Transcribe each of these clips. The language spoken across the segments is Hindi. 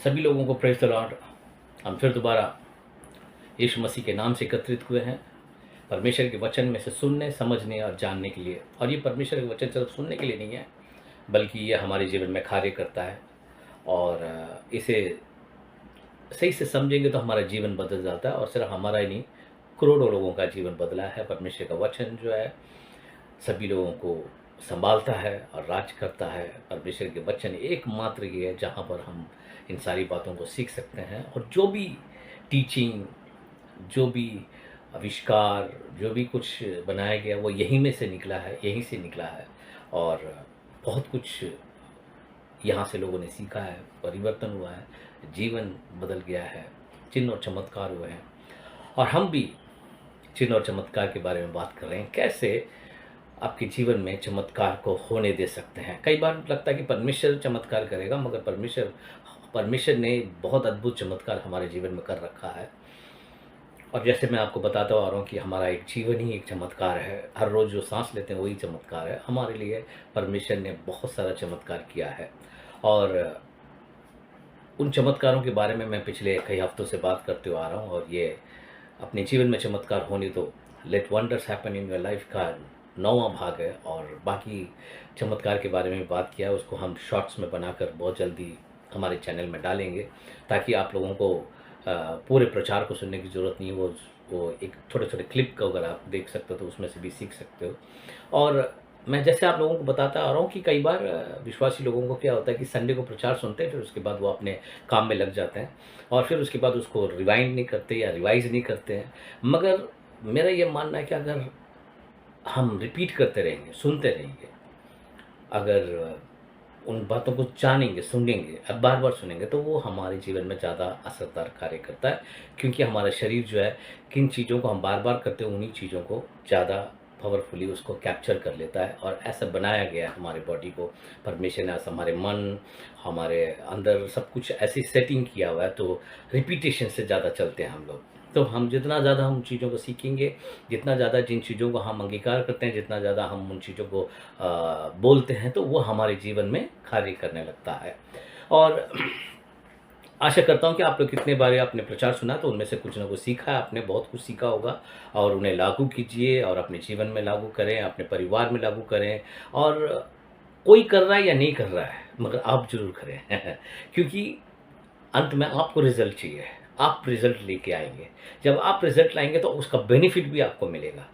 सभी लोगों को प्रेज़ द लॉर्ड। हम फिर दोबारा यीशु मसीह के नाम से एकत्रित हुए हैं परमेश्वर के वचन में से सुनने, समझने और जानने के लिए। और ये परमेश्वर के वचन सिर्फ सुनने के लिए नहीं है, बल्कि ये हमारे जीवन में कार्य करता है। और इसे सही से समझेंगे तो हमारा जीवन बदल जाता है। और सिर्फ हमारा ही नहीं, करोड़ों लोगों का जीवन बदला है। परमेश्वर का वचन जो है सभी लोगों को संभालता है और राज करता है। परमेश्वर के वचन एकमात्र ये है जहाँ पर हम इन सारी बातों को सीख सकते हैं। और जो भी टीचिंग, जो भी आविष्कार, जो भी कुछ बनाया गया वो यहीं में से निकला है, यहीं से निकला है। और बहुत कुछ यहाँ से लोगों ने सीखा है, परिवर्तन हुआ है, जीवन बदल गया है, चिन्ह और चमत्कार हुए हैं। और हम भी चिन्ह और चमत्कार के बारे में बात कर रहे हैं, कैसे आपके जीवन में चमत्कार को होने दे सकते हैं। कई बार लगता है कि परमेश्वर चमत्कार करेगा, मगर परमेश्वर ने बहुत अद्भुत चमत्कार हमारे जीवन में कर रखा है। और जैसे मैं आपको बताता आ रहा हूँ कि हमारा एक जीवन ही एक चमत्कार है। हर रोज़ जो सांस लेते हैं वही चमत्कार है हमारे लिए। परमेश्वर ने बहुत सारा चमत्कार किया है और उन चमत्कारों के बारे में मैं पिछले कई हफ्तों से बात करते हुए आ रहा हूँ। और ये अपने जीवन में चमत्कार होने तो let wonders happen in your life का 9वां भाग है। और बाकी चमत्कार के बारे में बात किया है, उसको हम शॉर्ट्स में बनाकर बहुत जल्दी हमारे चैनल में डालेंगे, ताकि आप लोगों को पूरे प्रचार को सुनने की ज़रूरत नहीं है। वो एक छोटे छोटे क्लिप को अगर आप देख सकते हो तो उसमें से भी सीख सकते हो। और मैं जैसे आप लोगों को बताता आ रहा हूँ कि कई बार विश्वासी लोगों को क्या होता है कि संडे को प्रचार सुनते हैं, फिर उसके बाद वो अपने काम में लग जाते हैं और फिर उसके बाद उसको रिवाइंड नहीं करते या रिवाइज़ नहीं करते हैं। मगर मेरा ये मानना है कि अगर हम रिपीट करते रहेंगे, सुनते रहेंगे, अगर उन बातों को जानेंगे, सुनेंगे, अब बार-बार सुनेंगे, तो वो हमारे जीवन में ज़्यादा असरदार कार्य करता है। क्योंकि हमारा शरीर जो है, किन चीज़ों को हम बार-बार करते हैं, उन्हीं चीज़ों को ज़्यादा पावरफुली उसको कैप्चर कर लेता है। और ऐसा बनाया गया है हमारे बॉडी को परमेश्वर ने, ऐसा हमारे मन, हमारे अंदर सब कुछ ऐसी सेटिंग किया हुआ है, तो रिपीटेशन से ज़्यादा चलते हैं हम लोग। तो हम जितना ज़्यादा हम चीज़ों को सीखेंगे, जितना ज़्यादा जिन चीज़ों को हम अंगीकार करते हैं, जितना ज़्यादा हम उन चीज़ों को बोलते हैं, तो वो हमारे जीवन में कार्य करने लगता है। और आशा करता हूँ कि आप लोग कितने बार आपने प्रचार सुना तो उनमें से कुछ ना कुछ सीखा है, आपने बहुत कुछ सीखा होगा। और उन्हें लागू कीजिए और अपने जीवन में लागू करें, अपने परिवार में लागू करें। और कोई कर रहा है या नहीं कर रहा है, मगर आप ज़रूर करें क्योंकि अंत में आपको रिज़ल्ट चाहिए, आप रिज़ल्ट लेके आएँगे। जब आप रिज़ल्ट लाएँगे तो उसका बेनिफिट भी आपको मिलेगा,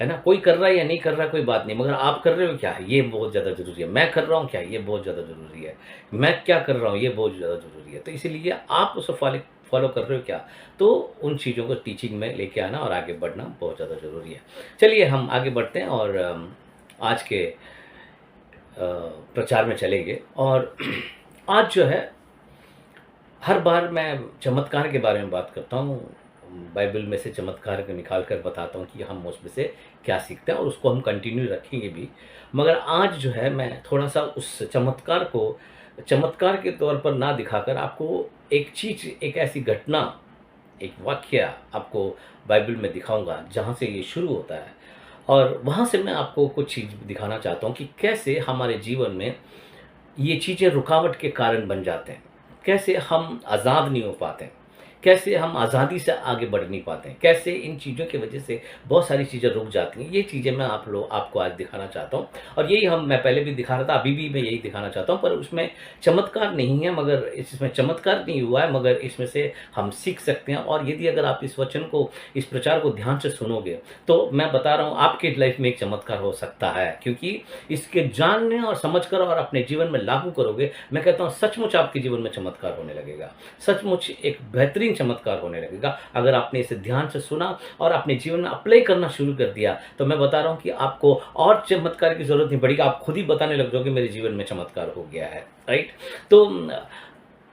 है ना? कोई कर रहा है या नहीं कर रहा है कोई बात नहीं, मगर आप कर रहे हो क्या, ये बहुत ज़्यादा ज़रूरी है। मैं कर रहा हूँ क्या, ये बहुत ज़्यादा ज़रूरी है। मैं क्या कर रहा हूँ, ये बहुत ज़्यादा ज़रूरी है। तो इसीलिए आप उसे फॉलो कर रहे हो क्या, तो उन चीज़ों को टीचिंग में लेके आना और आगे बढ़ना बहुत ज़्यादा ज़रूरी है। चलिए हम आगे बढ़ते हैं और आज के प्रचार में चलेंगे। और आज जो है, हर बार मैं चमत्कार के बारे में बात करता हूँ, बाइबल में से चमत्कार को निकाल कर बताता हूँ कि हम उसमें से क्या सीखते हैं, और उसको हम कंटिन्यू रखेंगे भी। मगर आज जो है मैं थोड़ा-सा उस चमत्कार को चमत्कार के तौर पर ना दिखाकर आपको एक चीज़, एक ऐसी घटना, एक वाक़या आपको बाइबल में दिखाऊँगा जहाँ से ये शुरू होता है। और वहाँ से मैं आपको कुछ चीज़ दिखाना चाहता हूँ कि कैसे हमारे जीवन में ये चीज़ें रुकावट के कारण बन जाते हैं। कैसे हम आज़ाद नहीं हो पाते हैं, कैसे हम आज़ादी से आगे बढ़ नहीं पाते हैं, कैसे इन चीज़ों की वजह से बहुत सारी चीज़ें रुक जाती हैं। ये चीज़ें मैं आपको आज दिखाना चाहता हूँ। और यही मैं पहले भी दिखा रहा था, अभी भी मैं यही दिखाना चाहता हूँ, पर उसमें चमत्कार नहीं है, मगर इसमें चमत्कार नहीं हुआ है, मगर इसमें से हम सीख सकते हैं। और यदि अगर आप इस वचन को, इस प्रचार को ध्यान से सुनोगे, तो मैं बता रहा हूँ आपके लाइफ में एक चमत्कार हो सकता है। क्योंकि इसके जानने और समझकर और अपने जीवन में लागू करोगे, मैं कहता हूँ सचमुच आपके जीवन में चमत्कार होने लगेगा। सचमुच एक बेहतरीन चमत्कार होने लगेगा। अगर आपने इसे ध्यान से सुना और अपने जीवन में अप्लाई करना शुरू कर दिया, तो मैं बता रहा हूँ कि आपको और चमत्कार की ज़रूरत नहीं पड़ेगी। आप खुद ही बताने लग जाओगे मेरे जीवन में चमत्कार हो गया है, राइट? तो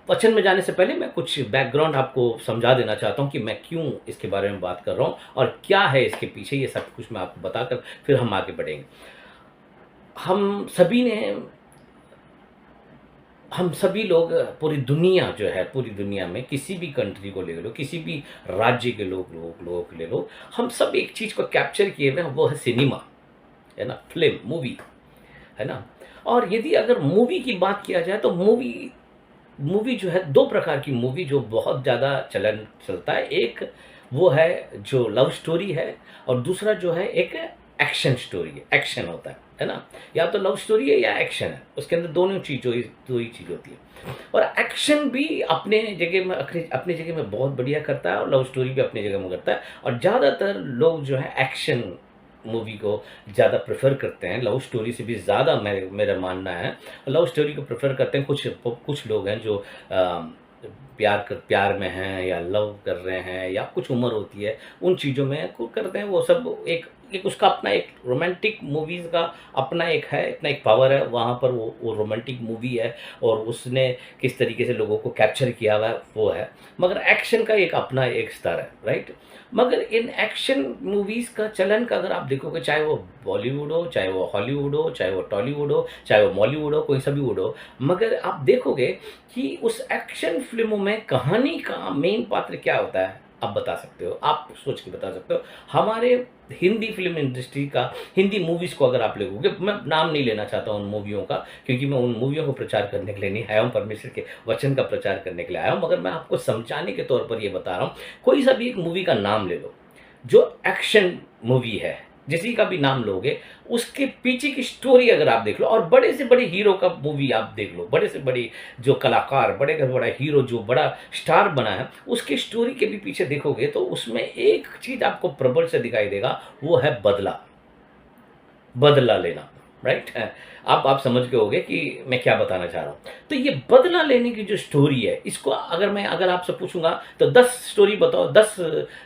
वचन में जाने से पहले मैं कुछ बैकग्राउंड आपको समझा देना चाहता हूँ कि मैं क्यों इसके बारे में बात कर रहा हूँ और क्या है इसके पीछे। ये सब कुछ मैं आपको बताकर फिर हम आगे बढ़ेंगे। हम सभी लोग, पूरी दुनिया जो है, पूरी दुनिया में किसी भी कंट्री को ले लो, किसी भी राज्य के लोगों को ले लो, हम सब एक चीज़ को कैप्चर किए हुए हैं, वो है सिनेमा, है ना, फिल्म, मूवी, है ना। और यदि अगर मूवी की बात किया जाए तो मूवी मूवी जो है, 2 प्रकार की मूवी जो बहुत ज़्यादा चलता है। एक वो है जो लव स्टोरी है, और दूसरा जो है एक एक्शन स्टोरी है, एक्शन होता है ना? या तो लव स्टोरी है या एक्शन है, उसके अंदर दोनों चीज़, जो 2 ही चीज़ होती है। और एक्शन भी अपनी जगह में बहुत बढ़िया करता है, और लव स्टोरी भी अपनी जगह में करता है, और ज़्यादातर लोग जो है एक्शन मूवी को ज़्यादा प्रेफ़र करते हैं, लव स्टोरी से भी ज़्यादा मेरा मानना है। लव स्टोरी को प्रेफ़र करते हैं कुछ लोग हैं जो प्यार में हैं, या लव कर रहे हैं, या कुछ उम्र होती है, उन चीज़ों में को करते हैं। वो सब एक एक उसका अपना एक रोमांटिक मूवीज़ का अपना एक पावर है, वहाँ पर वो रोमांटिक मूवी है, और उसने किस तरीके से लोगों को कैप्चर किया हुआ है, वो है। मगर एक्शन का एक अपना एक स्तर है, राइट? मगर इन एक्शन मूवीज़ का चलन का अगर आप देखोगे, चाहे वो बॉलीवुड हो, चाहे वो हॉलीवुड हो, चाहे वो टॉलीवुड हो, चाहे वो मॉलीवुड हो, कोई सा भी वुड हो, मगर आप देखोगे कि उस एक्शन फ़िल्मों में कहानी का मेन पात्र क्या होता है? आप बता सकते हो, आप सोच के बता सकते हो। हमारे हिंदी फ़िल्म इंडस्ट्री का, हिंदी मूवीज़ को अगर आप देखोगे, मैं नाम नहीं लेना चाहता उन मूवियों का, क्योंकि मैं उन मूवियों को प्रचार करने के लिए नहीं आया हूँ, परमेश्वर के वचन का प्रचार करने के लिए आया हूँ, मगर मैं आपको समझाने के तौर पर ये बता रहा हूँ। कोई सा भी एक मूवी का नाम ले लो, जो एक्शन मूवी है, जिसी का भी नाम लोगे, उसके पीछे की स्टोरी अगर आप देख लो, और बड़े से बड़े हीरो का मूवी आप देख लो, बड़े से बड़े जो कलाकार, बड़े से बड़ा हीरो जो बड़ा स्टार बना है, उसकी स्टोरी के भी पीछे देखोगे तो उसमें एक चीज़ आपको प्रबल से दिखाई देगा, वो है बदला। बदला लेना, राइट? अब आप समझ गए होंगे कि मैं क्या बताना चाह रहा हूँ। तो ये बदला लेने की जो स्टोरी है, इसको अगर आपसे पूछूँगा तो 10 स्टोरी बताओ, 10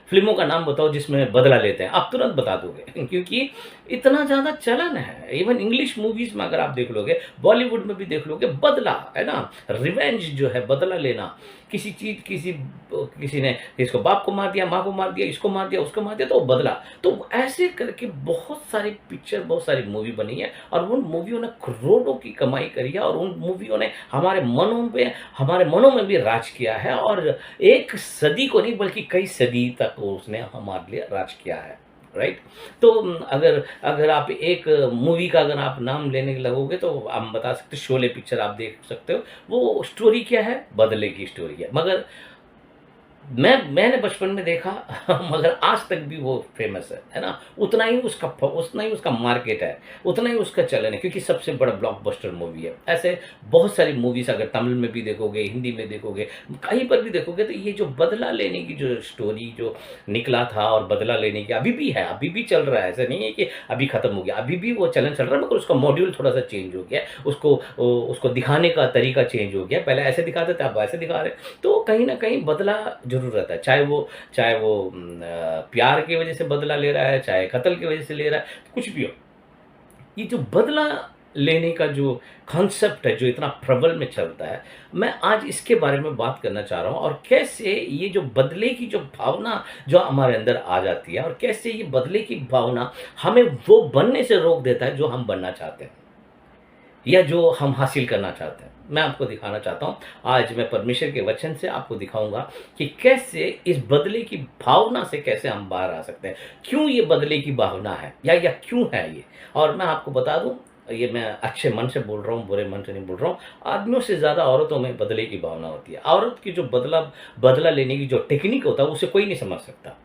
फ़िल्मों का नाम बताओ जिसमें बदला लेते हैं, आप तुरंत बता दोगे क्योंकि इतना ज़्यादा चलन है। इवन इंग्लिश मूवीज़ में अगर आप देख लोगे, बॉलीवुड में भी देख लोगे, बदला, है ना? रिवेंज जो है, बदला लेना, किसी चीज़ किसी ने इसको बाप को मार दिया, माँ को मार दिया, इसको मार दिया, उसको मार दिया, तो बदला। तो ऐसे करके बहुत सारी पिक्चर, बहुत सारी मूवी बनी है, और उन मूवियों ने करोड़ों की कमाई करी है, और उन मूवियों ने हमारे मनों में भी राज किया है, और एक सदी को नहीं बल्कि कई सदी तक उसने हमारे लिए राज किया है, राइट? तो अगर आप एक मूवी का अगर आप नाम लेने लगोगे तो आप बता सकते हो, शोले पिक्चर आप देख सकते हो, वो स्टोरी क्या है? बदले की स्टोरी है। मगर मैंने बचपन में देखा मगर आज तक भी वो फ़ेमस है ना? उतना ही उसका मार्केट है, उतना ही उसका चलन है, क्योंकि सबसे बड़ा ब्लॉकबस्टर मूवी है। ऐसे बहुत सारी मूवीज़ अगर तमिल में भी देखोगे, हिंदी में देखोगे, कहीं पर भी देखोगे, तो ये जो बदला लेने की जो स्टोरी जो निकला था, और बदला लेने की अभी भी है, अभी भी चल रहा है, ऐसा नहीं है कि अभी ख़त्म हो गया, अभी भी वो चलन चल रहा है, मगर उसका मॉड्यूल थोड़ा-सा चेंज हो गया है, उसको दिखाने का तरीका चेंज हो गया है। पहले ऐसे दिखाते थे, अब वैसे दिखा रहे हैं। तो कहीं न कहीं बदला ज़रूर रहता है, चाहे वो प्यार की वजह से बदला ले रहा है, चाहे कत्ल की वजह से ले रहा है, कुछ भी हो। ये जो बदला लेने का जो कॉन्सेप्ट है, जो इतना प्रबल में चलता है, मैं आज इसके बारे में बात करना चाह रहा हूँ, और कैसे ये जो बदले की जो भावना जो हमारे अंदर आ जाती है, और कैसे ये बदले की भावना हमें वो बनने से रोक देता है जो हम बनना चाहते हैं, या जो हम हासिल करना चाहते हैं। मैं आपको दिखाना चाहता हूँ, आज मैं परमेश्वर के वचन से आपको दिखाऊँगा कि कैसे इस बदले की भावना से कैसे हम बाहर आ सकते हैं। क्यों ये बदले की भावना है, या क्यों है ये? और मैं आपको बता दूँ, ये मैं अच्छे मन से बोल रहा हूँ, बुरे मन से नहीं बोल रहा हूँ। आदमियों से ज़्यादा औरतों में बदले की भावना होती है। औरत की जो बदला लेने की जो टेक्निक होता है, उसे कोई नहीं समझ सकता।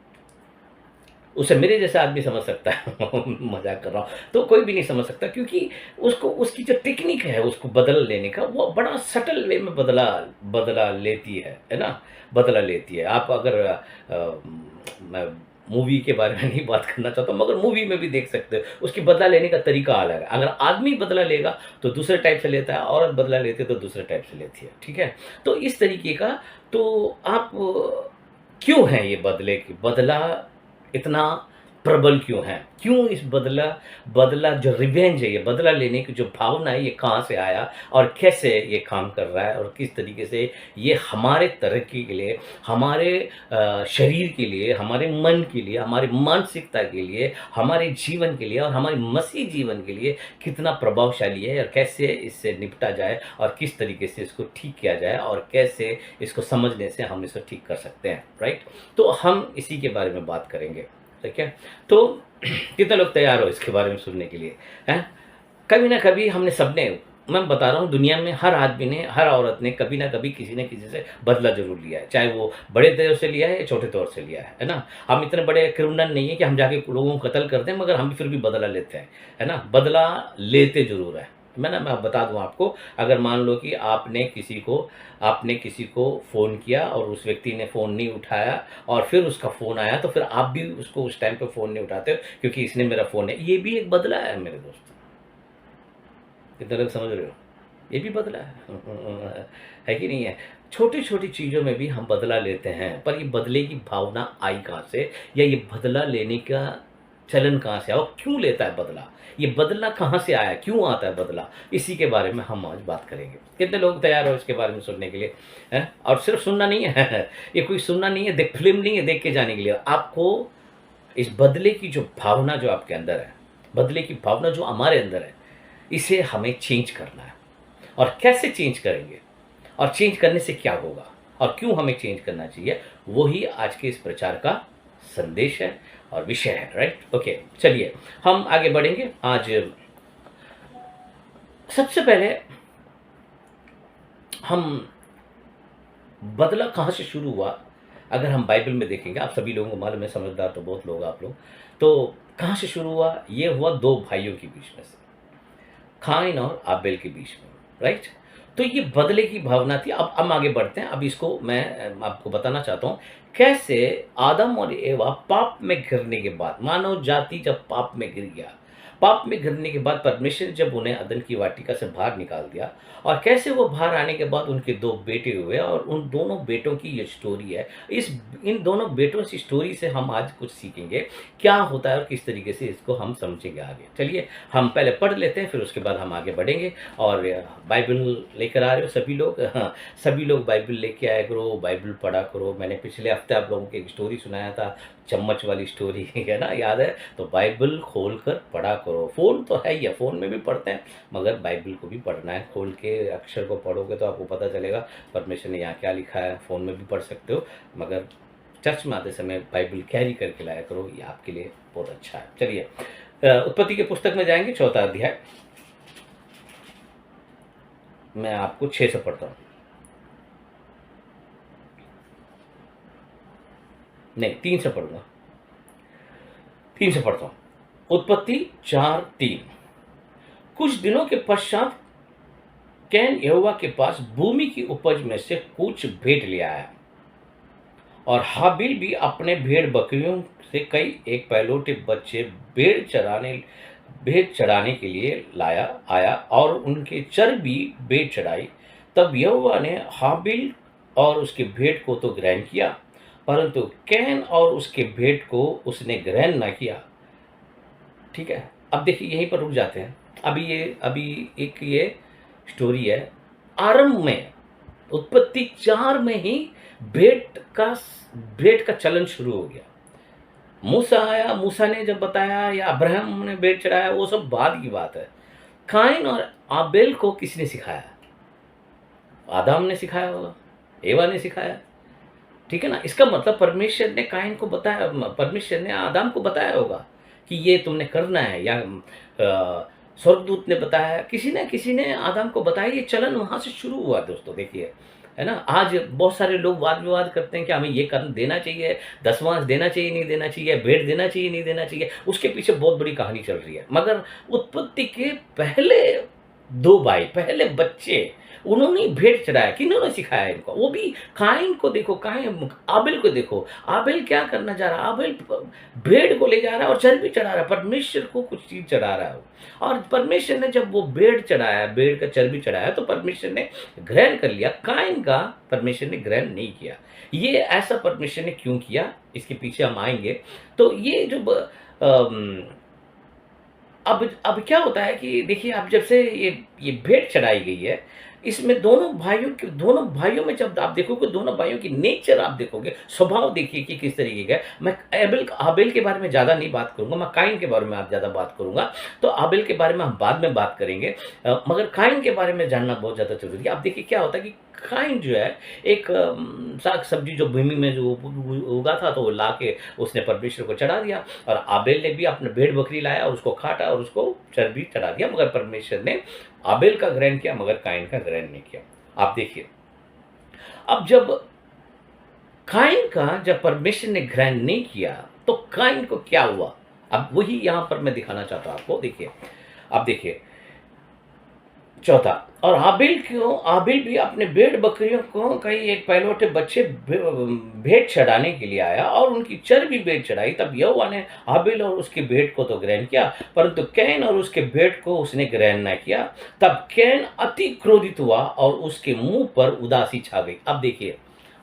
उसे मेरे जैसा आदमी समझ सकता है मज़ाक कर रहा हूँ, तो कोई भी नहीं समझ सकता, क्योंकि उसको उसकी जो टेक्निक है उसको बदला लेने का, वो बड़ा सटल वे में बदला लेती है ना? बदला लेती है। आप अगर मैं मूवी के बारे में नहीं बात करना चाहता हूँ, मगर मूवी में भी देख सकते हो, उसकी बदला लेने का तरीका अलग है। अगर आदमी बदला लेगा तो दूसरे टाइप से लेता है, औरत बदला लेती है तो दूसरे टाइप से लेती है, ठीक है? तो इस तरीके का, तो आप क्यों है ये बदला इतना प्रबल क्यों है? क्यों इस बदला जो रिवेंज है, ये बदला लेने की जो भावना है, ये कहाँ से आया, और कैसे ये काम कर रहा है, और किस तरीके से ये हमारे तरक्की के लिए, हमारे शरीर के लिए, हमारे मन के लिए, हमारी मानसिकता के लिए, हमारे जीवन के लिए, और हमारे मसीह जीवन के लिए कितना प्रभावशाली है, और कैसे इससे निपटा जाए, और किस तरीके से इसको ठीक किया जाए, और कैसे इसको समझने से हम इसको ठीक कर सकते हैं, राइट? तो हम इसी के बारे में बात करेंगे, ठीक है? तो कितने लोग तैयार हो इसके बारे में सुनने के लिए, हैं? कभी ना कभी हमने सबने मैं बता रहा हूँ, दुनिया में हर आदमी ने, हर औरत ने कभी ना कभी किसी न किसी से बदला ज़रूर लिया है। चाहे वो बड़े तौर से लिया है या छोटे तौर से लिया है ना? हम इतने बड़े क्रिमिनल नहीं है कि हम जाके लोगों को कत्ल करते हैं, मगर हम फिर भी बदला लेते हैं, है ना? बदला लेते ज़रूर हैं। मैं बता दूँ आपको, अगर मान लो कि आपने किसी को फ़ोन किया और उस व्यक्ति ने फ़ोन नहीं उठाया और फिर उसका फ़ोन आया, तो फिर आप भी उसको उस टाइम पे फ़ोन नहीं उठाते हो क्योंकि इसने मेरा फ़ोन है। ये भी एक बदला है मेरे दोस्त। कितना लोग समझ रहे हो? ये भी बदला है कि नहीं है? छोटी-छोटी चीज़ों में भी हम बदला लेते हैं, पर ये बदले की भावना आई कहाँ से? या ये बदला लेने का चलन कहाँ से आया और क्यों लेता है बदला? ये बदला कहाँ से आया? क्यों आता है बदला? इसी के बारे में हम आज बात करेंगे। कितने लोग तैयार हो इसके बारे में सुनने के लिए? हैं? और सिर्फ़ सुनना नहीं है, ये कोई सुनना नहीं है, फ़िल्म नहीं है देख के जाने के लिए। आपको इस बदले की जो भावना जो आपके अंदर है, बदले की भावना जो हमारे अंदर है, इसे हमें चेंज करना है। और कैसे चेंज करेंगे और चेंज करने से क्या होगा और क्यों हमें चेंज करना चाहिए, वही आज के इस प्रचार का संदेश है और विषय है। राइट? ओके, चलिए हम आगे बढ़ेंगे। आज सबसे पहले हम बदला कहाँ से शुरू हुआ, अगर हम बाइबल में देखेंगे, आप सभी लोगों को मालूम है, समझदार तो बहुत लोग आप लोग, तो कहाँ से शुरू हुआ? ये हुआ दो भाइयों के बीच में से, काइन और आबेल के बीच में। राइट? तो ये बदले की भावना थी। अब हम आगे बढ़ते हैं। अब इसको मैं आपको बताना चाहता हूँ, कैसे आदम और एवा पाप में गिरने के बाद, मानव जाति जब पाप में गिर गया, पाप में गिरने के बाद परमेश्वर जब उन्हें अदन की वाटिका से बाहर निकाल दिया, और कैसे वो बाहर आने के बाद उनके दो बेटे हुए, और उन दोनों बेटों की ये स्टोरी है। इन दोनों बेटों की स्टोरी से हम आज कुछ सीखेंगे, क्या होता है और किस तरीके से इसको हम समझेंगे आगे। चलिए हम पहले पढ़ लेते हैं, फिर उसके बाद हम आगे बढ़ेंगे। और बाइबल लेकर आ रहे हो सभी लोग? हाँ, सभी लोग बाइबल लेके आया करो, बाइबल पढ़ा करो। मैंने पिछले हफ्ते आप लोगों को एक स्टोरी सुनाया था, चम्मच वाली स्टोरी, है ना, याद है? तो बाइबल खोल कर पढ़ा करो। फ़ोन तो है ही है, फ़ोन में भी पढ़ते हैं, मगर बाइबल को भी पढ़ना है। खोल के अक्षर को पढ़ोगे तो आपको पता चलेगा परमेश्वर ने यहाँ क्या लिखा है। फ़ोन में भी पढ़ सकते हो, मगर चर्च में आते समय बाइबल कैरी करके लाया करो, ये आपके लिए बहुत अच्छा है। चलिए उत्पत्ति के पुस्तक में जाएंगे, 4वां अध्याय। मैं आपको 6 से पढ़ता हूँ, नहीं 3 से पढ़ूंगा, 3 से पढ़ता हूँ। उत्पत्ति 4:3। कुछ दिनों के पश्चात कैन यहोवा के पास भूमि की उपज में से कुछ भेंट ले आया, और हाबिल भी अपने भेड़ बकरियों से कई एक पहलौठे बच्चे भेड़ चढ़ाने के लिए लाया आया, और उनके चर्बी भेड़ चढ़ाई। तब यहोवा ने हाबिल और उसके भेड़ को तो ग्रहण किया, परंतु कैन और उसके भेड़ को उसने ग्रहण न किया। ठीक है, अब देखिए यहीं पर रुक जाते हैं। अभी एक ये स्टोरी है। आरंभ में उत्पत्ति 4 में ही भेंट का चलन शुरू हो गया। मूसा आया, मूसा ने जब बताया, या अब्राहम ने भेंट चढ़ाया, वो सब बाद की बात है। काइन और आबेल को किसने सिखाया? आदम ने सिखाया होगा, एवा ने सिखाया। ठीक है ना? इसका मतलब परमेश्वर ने काइन को बताया, परमेश्वर ने आदम को बताया होगा कि ये तुमने करना है, या स्वर्गदूत ने बताया, किसी ने आदम को बताया। ये चलन वहाँ से शुरू हुआ दोस्तों। देखिए, है ना? आज बहुत सारे लोग वाद विवाद करते हैं कि हमें ये कर देना चाहिए, दसवांश देना चाहिए, नहीं देना चाहिए, भेंट देना चाहिए, नहीं देना चाहिए। उसके पीछे बहुत बड़ी कहानी चल रही है। मगर उत्पत्ति के पहले 2 भाई, पहले बच्चे, उन्होंने भेंट चढ़ाया। किन्होंने सिखाया इनको? वो भी काइन को देखो, आबेल को देखो। आबेल क्या करना चाह रहा है? आबेल भेड़ को ले जा रहा है और चर्बी चढ़ा रहा है, परमेश्वर को कुछ चीज चढ़ा रहा है। और परमेश्वर ने जब वो भेड़ चढ़ाया, भेड़ का चर्बी चढ़ाया, तो परमेश्वर ने ग्रहण कर लिया। काइन का परमेश्वर ने ग्रहण नहीं किया। ये ऐसा परमेश्वर ने क्यों किया, इसके पीछे हम आएंगे। तो ये जो अब क्या होता है कि देखिए, अब जब से ये भेंट चढ़ाई गई है, इसमें दोनों भाइयों में जब आप देखोगे, दोनों भाइयों की नेचर आप देखोगे, स्वभाव देखिए कि किस तरीके का है। मैं आबेल के बारे में ज़्यादा नहीं बात करूंगा, मैं काइन के बारे में आप ज़्यादा बात करूंगा। तो आबेल के बारे में हम बाद में बात करेंगे, मगर काइन के बारे में जानना बहुत ज़्यादा जरूरी है। आप देखिए क्या होता है कि काइन जो है, एक साग सब्जी जो भूमि में जो उगा था, तो वो ला के उसने परमेश्वर को चढ़ा दिया। और आबेल ने भी अपने भेड़ बकरी लाया और उसको काटा और उसको चर्बी चढ़ा दिया, मगर परमेश्वर ने आबेल का ग्रहण किया मगर काइन का ग्रहण नहीं किया। आप देखिए, अब जब काइन का जब परमेश्वर ने ग्रहण नहीं किया तो काइन को क्या हुआ? अब वही यहां पर मैं दिखाना चाहता हूं आपको। देखिए, अब देखिए चौथा, और आबिल भी अपने भेड़ बकरियों को कई एक पहलौठे बच्चे भेंट चढ़ाने के लिए आया और उनकी चर्बी भेंट चढ़ाई। तब यहोवा ने आबिल और उसकी भेंट को तो ग्रहण किया, परंतु कैन और उसके भेंट को उसने ग्रहण न किया। तब कैन अति क्रोधित हुआ और उसके मुंह पर उदासी छा गई। अब देखिए,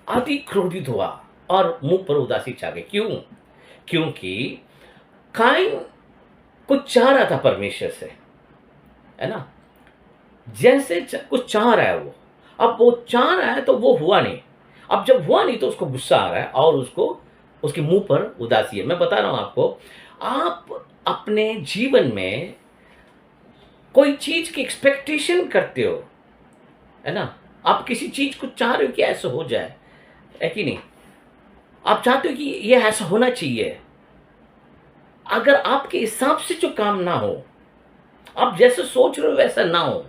अति क्रोधित हुआ और मुंह पर उदासी छा गई। क्यों? क्योंकि काइन कुछ चाह रहा था परमेश्वर से, है ना? जैसे कुछ चाह रहा है वो, अब वो चाह रहा है तो वो हुआ नहीं। अब जब हुआ नहीं तो उसको गुस्सा आ रहा है और उसको उसके मुंह पर उदासी है। मैं बता रहा हूं आपको, आप अपने जीवन में कोई चीज की एक्सपेक्टेशन करते हो, है ना? आप किसी चीज को चाह रहे हो कि ऐसा हो जाए, है कि नहीं? आप चाहते हो कि ये ऐसा होना चाहिए। अगर आपके हिसाब से जो काम ना हो, आप जैसे सोच रहे हो वैसा ना हो,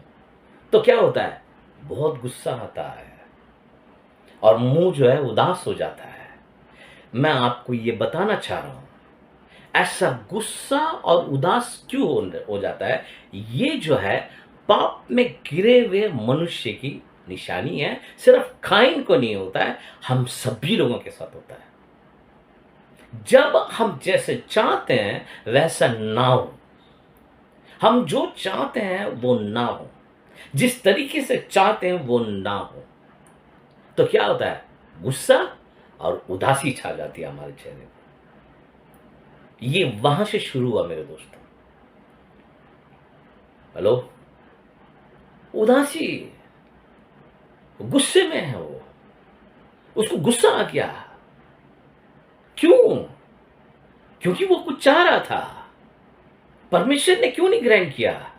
तो क्या होता है? बहुत गुस्सा आता है और मुंह जो है उदास हो जाता है। मैं आपको ये बताना चाह रहा हूं, ऐसा गुस्सा और उदास क्यों हो जाता है? ये जो है पाप में गिरे हुए मनुष्य की निशानी है। सिर्फ काइन को नहीं होता है, हम सभी लोगों के साथ होता है। जब हम जैसे चाहते हैं वैसा ना हो, हम जो चाहते हैं वो ना हो, जिस तरीके से चाहते हैं वो ना हो, तो क्या होता है? गुस्सा और उदासी छा जाती है हमारे चेहरे पर। ये वहां से शुरू हुआ मेरे दोस्तों। हेलो? उदासी, गुस्से में है वो, उसको गुस्सा आ गया। क्यों? क्योंकि वो कुछ चाह रहा था। परमेश्वर ने क्यों नहीं ग्रहण किया?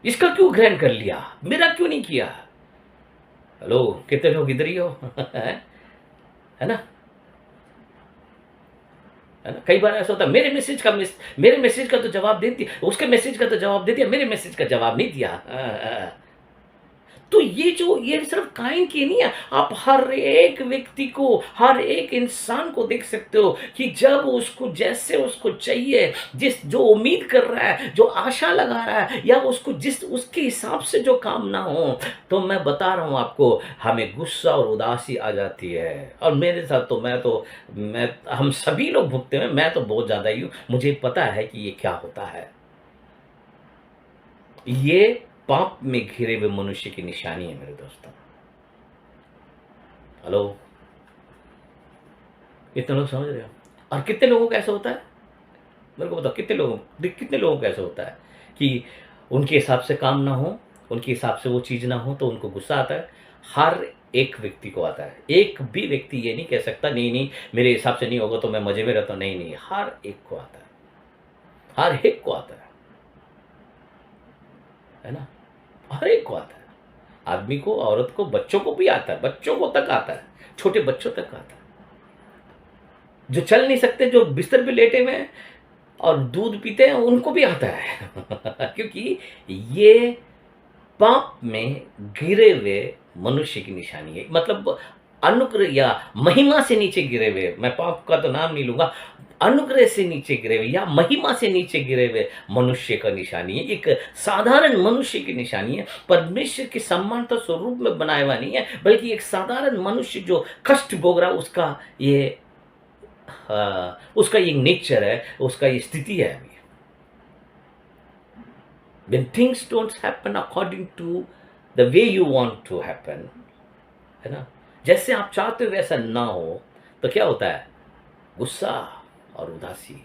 इसका क्यों ग्रहण कर लिया, मेरा क्यों नहीं किया? हेलो, कितने लोग इधर ही हो? है ना? है ना? कई बार ऐसा होता है, मेरे मैसेज का तो जवाब दे दिया, उसके मैसेज का तो जवाब दे दिया, मेरे मैसेज का जवाब नहीं दिया। तो ये सिर्फ काइन की नहीं है, आप हर एक व्यक्ति को, हर एक इंसान को देख सकते हो कि जब उसको जैसे उसको चाहिए, जिस जो उम्मीद कर रहा है, जो आशा लगा रहा है, या उसको जिस उसके हिसाब से जो काम ना हो, तो मैं बता रहा हूं आपको, हमें गुस्सा और उदासी आ जाती है। और मेरे साथ तो मैं हम सभी लोग भुगते हैं, मैं तो बहुत ज्यादा ही हूं, मुझे पता है कि ये क्या होता है। ये पाप में घिरे हुए मनुष्य की निशानी है मेरे दोस्तों। हेलो? कितने लोग समझ रहे हो? और कितने लोगों को ऐसा होता है? मेरे को बताओ, कितने लोगों को ऐसा होता है कि उनके हिसाब से काम ना हो, उनके हिसाब से वो चीज ना हो तो उनको गुस्सा आता है। हर एक व्यक्ति को आता है। एक भी व्यक्ति ये नहीं कह सकता नहीं नहीं मेरे हिसाब से नहीं होगा तो मैं मजे में रहता हूं। नहीं नहीं, हर एक को आता है, हर एक को आता है ना? हर एक को आता है, आदमी को, औरत को, बच्चों को भी आता है, बच्चों को तक आता है, छोटे बच्चों तक आता है। जो चल नहीं सकते, जो बिस्तर पे लेटे हुए हैं और दूध पीते हैं, उनको भी आता है। क्योंकि ये पाप में गिरे हुए मनुष्य की निशानी है। मतलब अनुग्रह या महिमा से नीचे गिरे हुए, मैं पाप का तो नाम नहीं लूंगा, अनुग्रह से नीचे गिरे हुए या महिमा से नीचे गिरे हुए मनुष्य का निशानी है। एक साधारण मनुष्य की निशानी है। परमेश्वर की समानता स्वरूप में बनाया हुआ नहीं है, बल्कि एक साधारण मनुष्य जो कष्ट भोग रहा, उसका ये नेचर है, उसका ये स्थिति है अभी। When things don't happen according to the way you want to happen, है ना, जैसे आप चाहते हो वैसा ना हो, तो क्या होता है? गुस्सा और उदासी,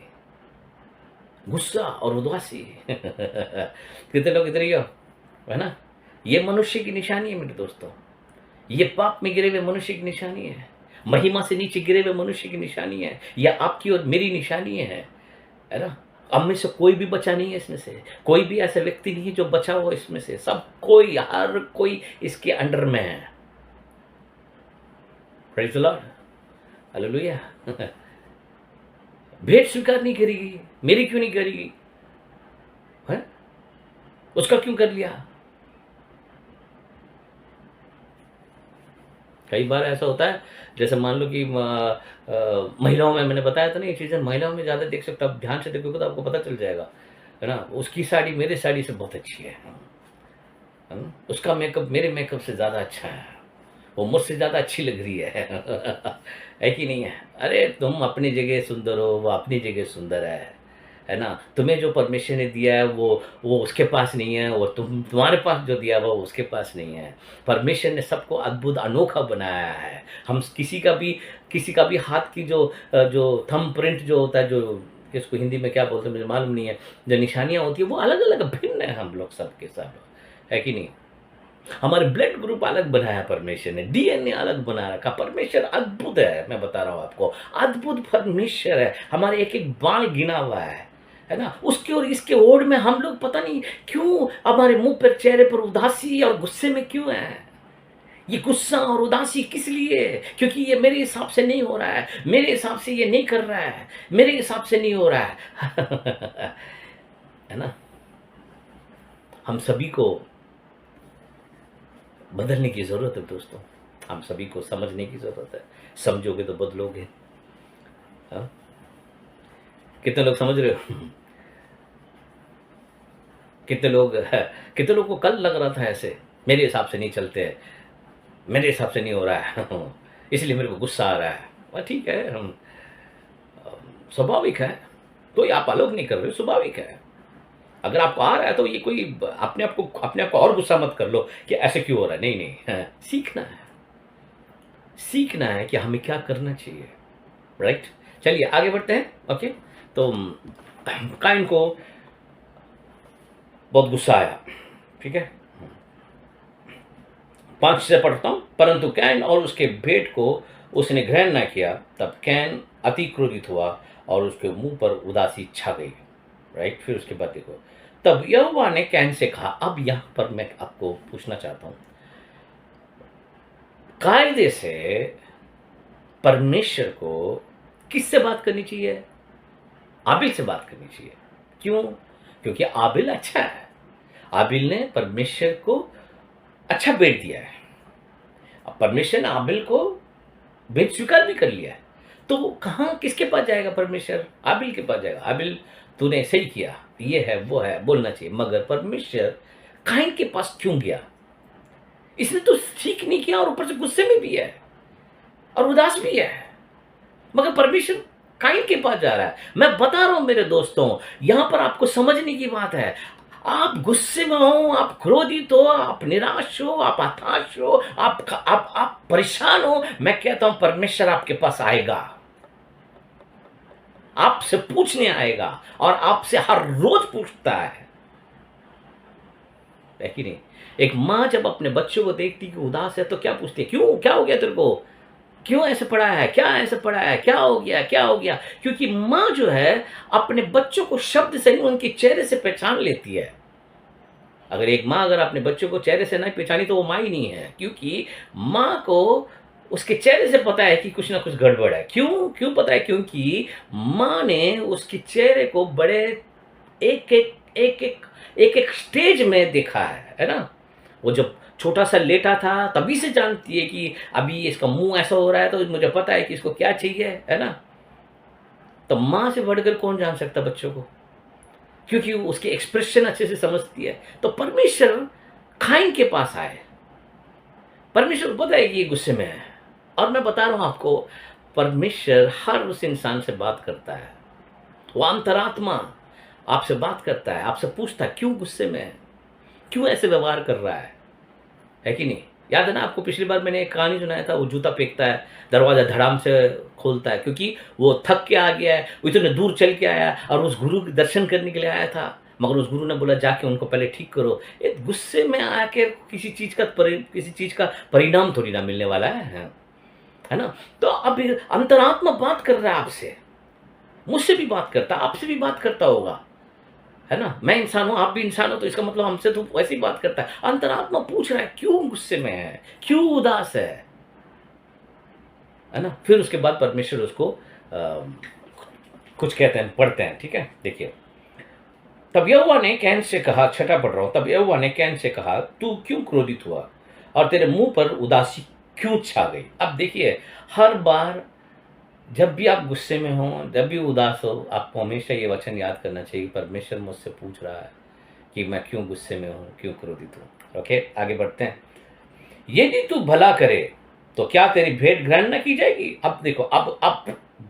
गुस्सा और उदासी। कितने लोग इधर ही हो, है ना? ये मनुष्य की निशानी है मेरे दोस्तों। ये पाप में गिरे हुए मनुष्य की निशानी है, महिमा से नीचे गिरे हुए मनुष्य की निशानी है, या आपकी और मेरी निशानी है ना? हम में से कोई भी बचा नहीं है इसमें से, कोई भी ऐसा व्यक्ति नहीं है जो बचा हुआ इसमें से। सब कोई, हर कोई इसके अंडर में है। Praise the Lord, hallelujah. भेंट स्वीकार नहीं करेगी, मेरी क्यों नहीं करेगी? है? उसका क्यों कर लिया? कई बार ऐसा होता है, जैसे मान लो कि महिलाओं में मैंने बताया था ना ये चीज़ें, महिलाओं में ज़्यादा देख सकते हो आप, ध्यान से देखोगे तो आपको पता चल जाएगा, है ना? उसकी साड़ी मेरे साड़ी से बहुत अच्छी है ना? उसका मेकअप मेरे मेकअप से ज़्यादा अच्छा है, वो मुझसे ज़्यादा अच्छी लग रही है है कि नहीं है? अरे तुम अपनी जगह सुंदर हो, वो अपनी जगह सुंदर है ना? तुम्हें जो परमेश्वर ने दिया है वो उसके पास नहीं है, और तुम्हारे पास जो दिया हुआ वो उसके पास नहीं है। परमेश्वर ने सबको अद्भुत अनोखा बनाया है। हम किसी का भी हाथ की जो थंब प्रिंट जो होता है, जो इसको हिंदी में क्या बोलते हैं मुझे मालूम नहीं है, जो निशानियाँ होती है वो अलग-अलग भिन्न है, हम लोग सब के सब, है कि नहीं? हमारे ब्लड ग्रुप अलग बनाया परमेश्वर ने, डीएनए अलग बना रखा। परमेश्वर अद्भुत है, मैं बता रहा हूँ आपको, अद्भुत परमेश्वर है। हमारे एक-एक बाल गिना हुआ है ना? उसके और इसके ओर में हम लोग पता नहीं क्यों हमारे मुँह पर, चेहरे पर उदासी और गुस्से में क्यों हैं? ये गुस्सा और उदासी किस लिए? क्योंकि ये मेरे हिसाब से नहीं हो रहा है, मेरे हिसाब से ये नहीं कर रहा है, मेरे हिसाब से नहीं हो रहा है। है ना? हम सभी को बदलने की ज़रूरत है दोस्तों, हम सभी को समझने की ज़रूरत है। समझोगे तो बदलोगे। हाँ? कितने लोग समझ रहे हो? कितने लोग कितने लोग को कल लग रहा था ऐसे, मेरे हिसाब से नहीं चलते हैं, मेरे हिसाब से नहीं हो रहा है, इसलिए मेरे को गुस्सा आ रहा है। ठीक है, हम स्वाभाविक है, कोई आप अलग नहीं कर रहे हो, स्वाभाविक है। अगर आपको आ रहा है तो ये कोई अपने आप को और गुस्सा मत कर लो कि ऐसे क्यों हो रहा है, नहीं, नहीं। हाँ, सीखना है कि हमें क्या करना चाहिए, राइट? चलिए आगे बढ़ते हैं, ओके? तो काइन को बहुत गुस्सा आया, ठीक है? 5 से पढ़ता हूँ, परंतु कैन और उसके भेंट को उसने ग्रहण न किया, तब कैन अति क्रोधित हुआ और उसके मुंह पर उदासी छा गई, राइट? फिर उसके बाद देखो, तब यहोवा ने कैन से कहा, अब यहाँ पर मैं आपको पूछना चाहता हूँ, कायदे से परमेश्वर को किससे बात करनी चाहिए? आबिल से बात करनी चाहिए। क्यों? क्योंकि आबिल अच्छा है, आबिल ने परमेश्वर को अच्छा भेंट दिया है। अब परमेश्वर ने आबिल को भेंट स्वीकार भी कर लिया है, तो कहाँ किसके पास जाएगा परमेश्वर? आबिल के पास जाएगा। आबिल तूने सही किया, ये है वो है बोलना चाहिए, मगर परमेश्वर काइन के पास क्यों गया? इसने तो ठीक नहीं किया और ऊपर से गुस्से में भी है और उदास भी है, मगर परमेश्वर काइन के पास जा रहा है। मैं बता रहा हूं मेरे दोस्तों, यहां पर आपको समझने की बात है। आप गुस्से में हो, आप क्रोधित हो, आप निराश हो, आप हताश हो, आप परेशान हो, मैं कहता हूं परमेश्वर आपके पास आएगा, आपसे पूछने आएगा, और आपसे हर रोज पूछता है कि नहीं? एक माँ जब अपने बच्चों को देखती कि उदास है तो क्या पूछती है? क्यों, क्या हो गया तेरे को? क्यों ऐसे पड़ा है? क्या ऐसे पड़ा है? क्या हो गया? क्या हो गया? क्योंकि माँ जो है अपने बच्चों को शब्द से नहीं, उनके चेहरे से पहचान लेती है। अगर एक माँ अगर अपने बच्चों को चेहरे से नहीं पहचानी तो वो माँ ही नहीं है, क्योंकि माँ को उसके चेहरे से पता है कि कुछ ना कुछ गड़बड़ है। क्यों? क्यों पता है? क्योंकि माँ ने उसके चेहरे को बड़े एक-एक स्टेज में देखा है ना? वो जब छोटा-सा लेटा था तभी से जानती है कि अभी इसका मुँह ऐसा हो रहा है तो मुझे पता है कि इसको क्या चाहिए, है ना? तो माँ से बढ़कर कौन जान सकता है बच्चों को? क्योंकि वो उसके एक्सप्रेशन अच्छे से समझती है। तो परमेश्वर काइन के पास आए। परमेश्वर को पता है कि ये गुस्से में है, और मैं बता रहा हूँ आपको, परमेश्वर हर उस इंसान से बात करता है। वो अंतरात्मा आपसे बात करता है, आपसे पूछता है क्यों गुस्से में है? क्यों ऐसे व्यवहार कर रहा है कि नहीं? याद है ना आपको, पिछली बार मैंने एक कहानी सुनाया था, वो जूता फेंकता है, दरवाज़ा धड़ाम से खोलता है क्योंकि वो थक के आ गया है, वो इतने दूर चल के आया और उस गुरु के दर्शन करने के लिए आया था, मगर उस गुरु ने बोला जाके उनको पहले ठीक करो। ये गुस्से में आके किसी चीज़ का परिणाम थोड़ी ना मिलने वाला है ना? तो अब अंतरात्मा बात कर रहा है आपसे, मुझसे भी बात करता है, आपसे भी बात करता होगा, है ना? मैं इंसान हूँ, आप भी इंसान हो, तो इसका मतलब हमसे तो वैसे ही बात करता है। अंतरात्मा पूछ रहा है क्यों गुस्से में है, क्यों उदास है ना? फिर उसके बाद परमेश्वर उसको कुछ कहते हैं, पढ़ते हैं, ठीक है? देखिए, तब यहोवा ने कैन से कहा, छठा पढ़ रहा हूं, तब यहोवा ने कैन से कहा, तू क्यों क्रोधित हुआ और तेरे मुंह पर उदासी क्यों छा गई? अब देखिए, हर बार जब भी आप गुस्से में हो, जब भी उदास हो, आपको हमेशा ये वचन याद करना चाहिए, परमेश्वर मुझसे पूछ रहा है कि मैं क्यों गुस्से में हूँ, क्यों क्रोधित हूँ। ओके, आगे बढ़ते हैं। यदि तू भला करे तो क्या तेरी भेंट ग्रहण न की जाएगी? अब देखो, अब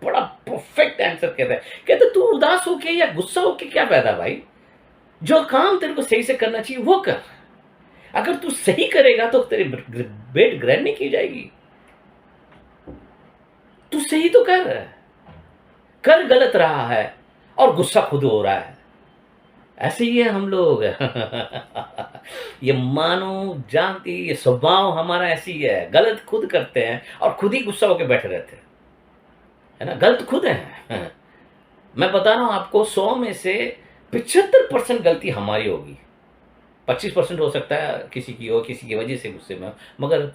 बड़ा परफेक्ट आंसर कहता है, कहते तू उदास होके या गुस्सा होके क्या फायदा भाई? जो काम तेरे को सही से करना चाहिए वो कर। अगर तू सही करेगा तो तेरी भेंट ग्रहण नहीं की जाएगी। तू सही तो कर गलत रहा है और गुस्सा खुद हो रहा है। ऐसे ही है हम लोग। ये मानो जानती, ये स्वभाव हमारा ऐसी ही है, गलत खुद करते हैं और खुद ही गुस्सा होकर बैठे रहते हैं, है ना? गलत खुद है। मैं बता रहा हूं आपको, 100 में से 75% गलती हमारी होगी। 25% हो सकता है किसी की हो, किसी की वजह से गुस्से में हो, मगर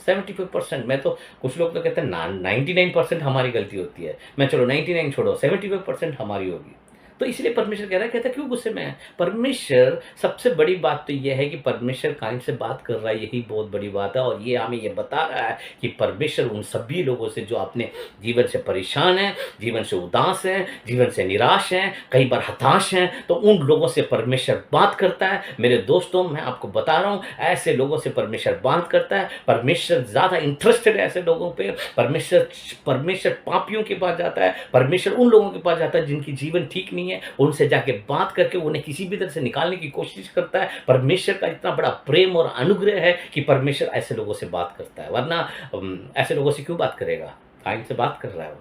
75%, मैं तो, कुछ लोग तो कहते हैं 99% हमारी गलती होती है। मैं चलो 99 छोड़ो, 75% हमारी होगी। तो इसलिए परमेश्वर कह रहा है, कहता है क्यों गुस्से में है? परमेश्वर, सबसे बड़ी बात तो यह है कि परमेश्वर कायन से बात कर रहा है, यही बहुत बड़ी बात है। और ये हमें ये बता रहा है कि परमेश्वर उन सभी लोगों से जो अपने जीवन से परेशान हैं, जीवन से उदास हैं, जीवन से निराश हैं, कई बार हताश हैं, तो उन लोगों से परमेश्वर बात करता है। मेरे दोस्तों, मैं आपको बता रहा हूँ, ऐसे लोगों से परमेश्वर बात करता है। परमेश्वर ज़्यादा इंटरेस्टेड है ऐसे लोगों पर। परमेश्वर पापियों के पास जाता है, परमेश्वर उन लोगों के पास जाता है जिनकी जीवन ठीक नहीं है, उनसे जाके बात करके उन्हें किसी भी तरह से निकालने की कोशिश करता है। परमेश्वर का इतना बड़ा प्रेम और अनुग्रह है कि परमेश्वर ऐसे लोगों से बात करता है, वरना ऐसे लोगों से क्यों बात करेगा? कायन से बात कर रहा है वो।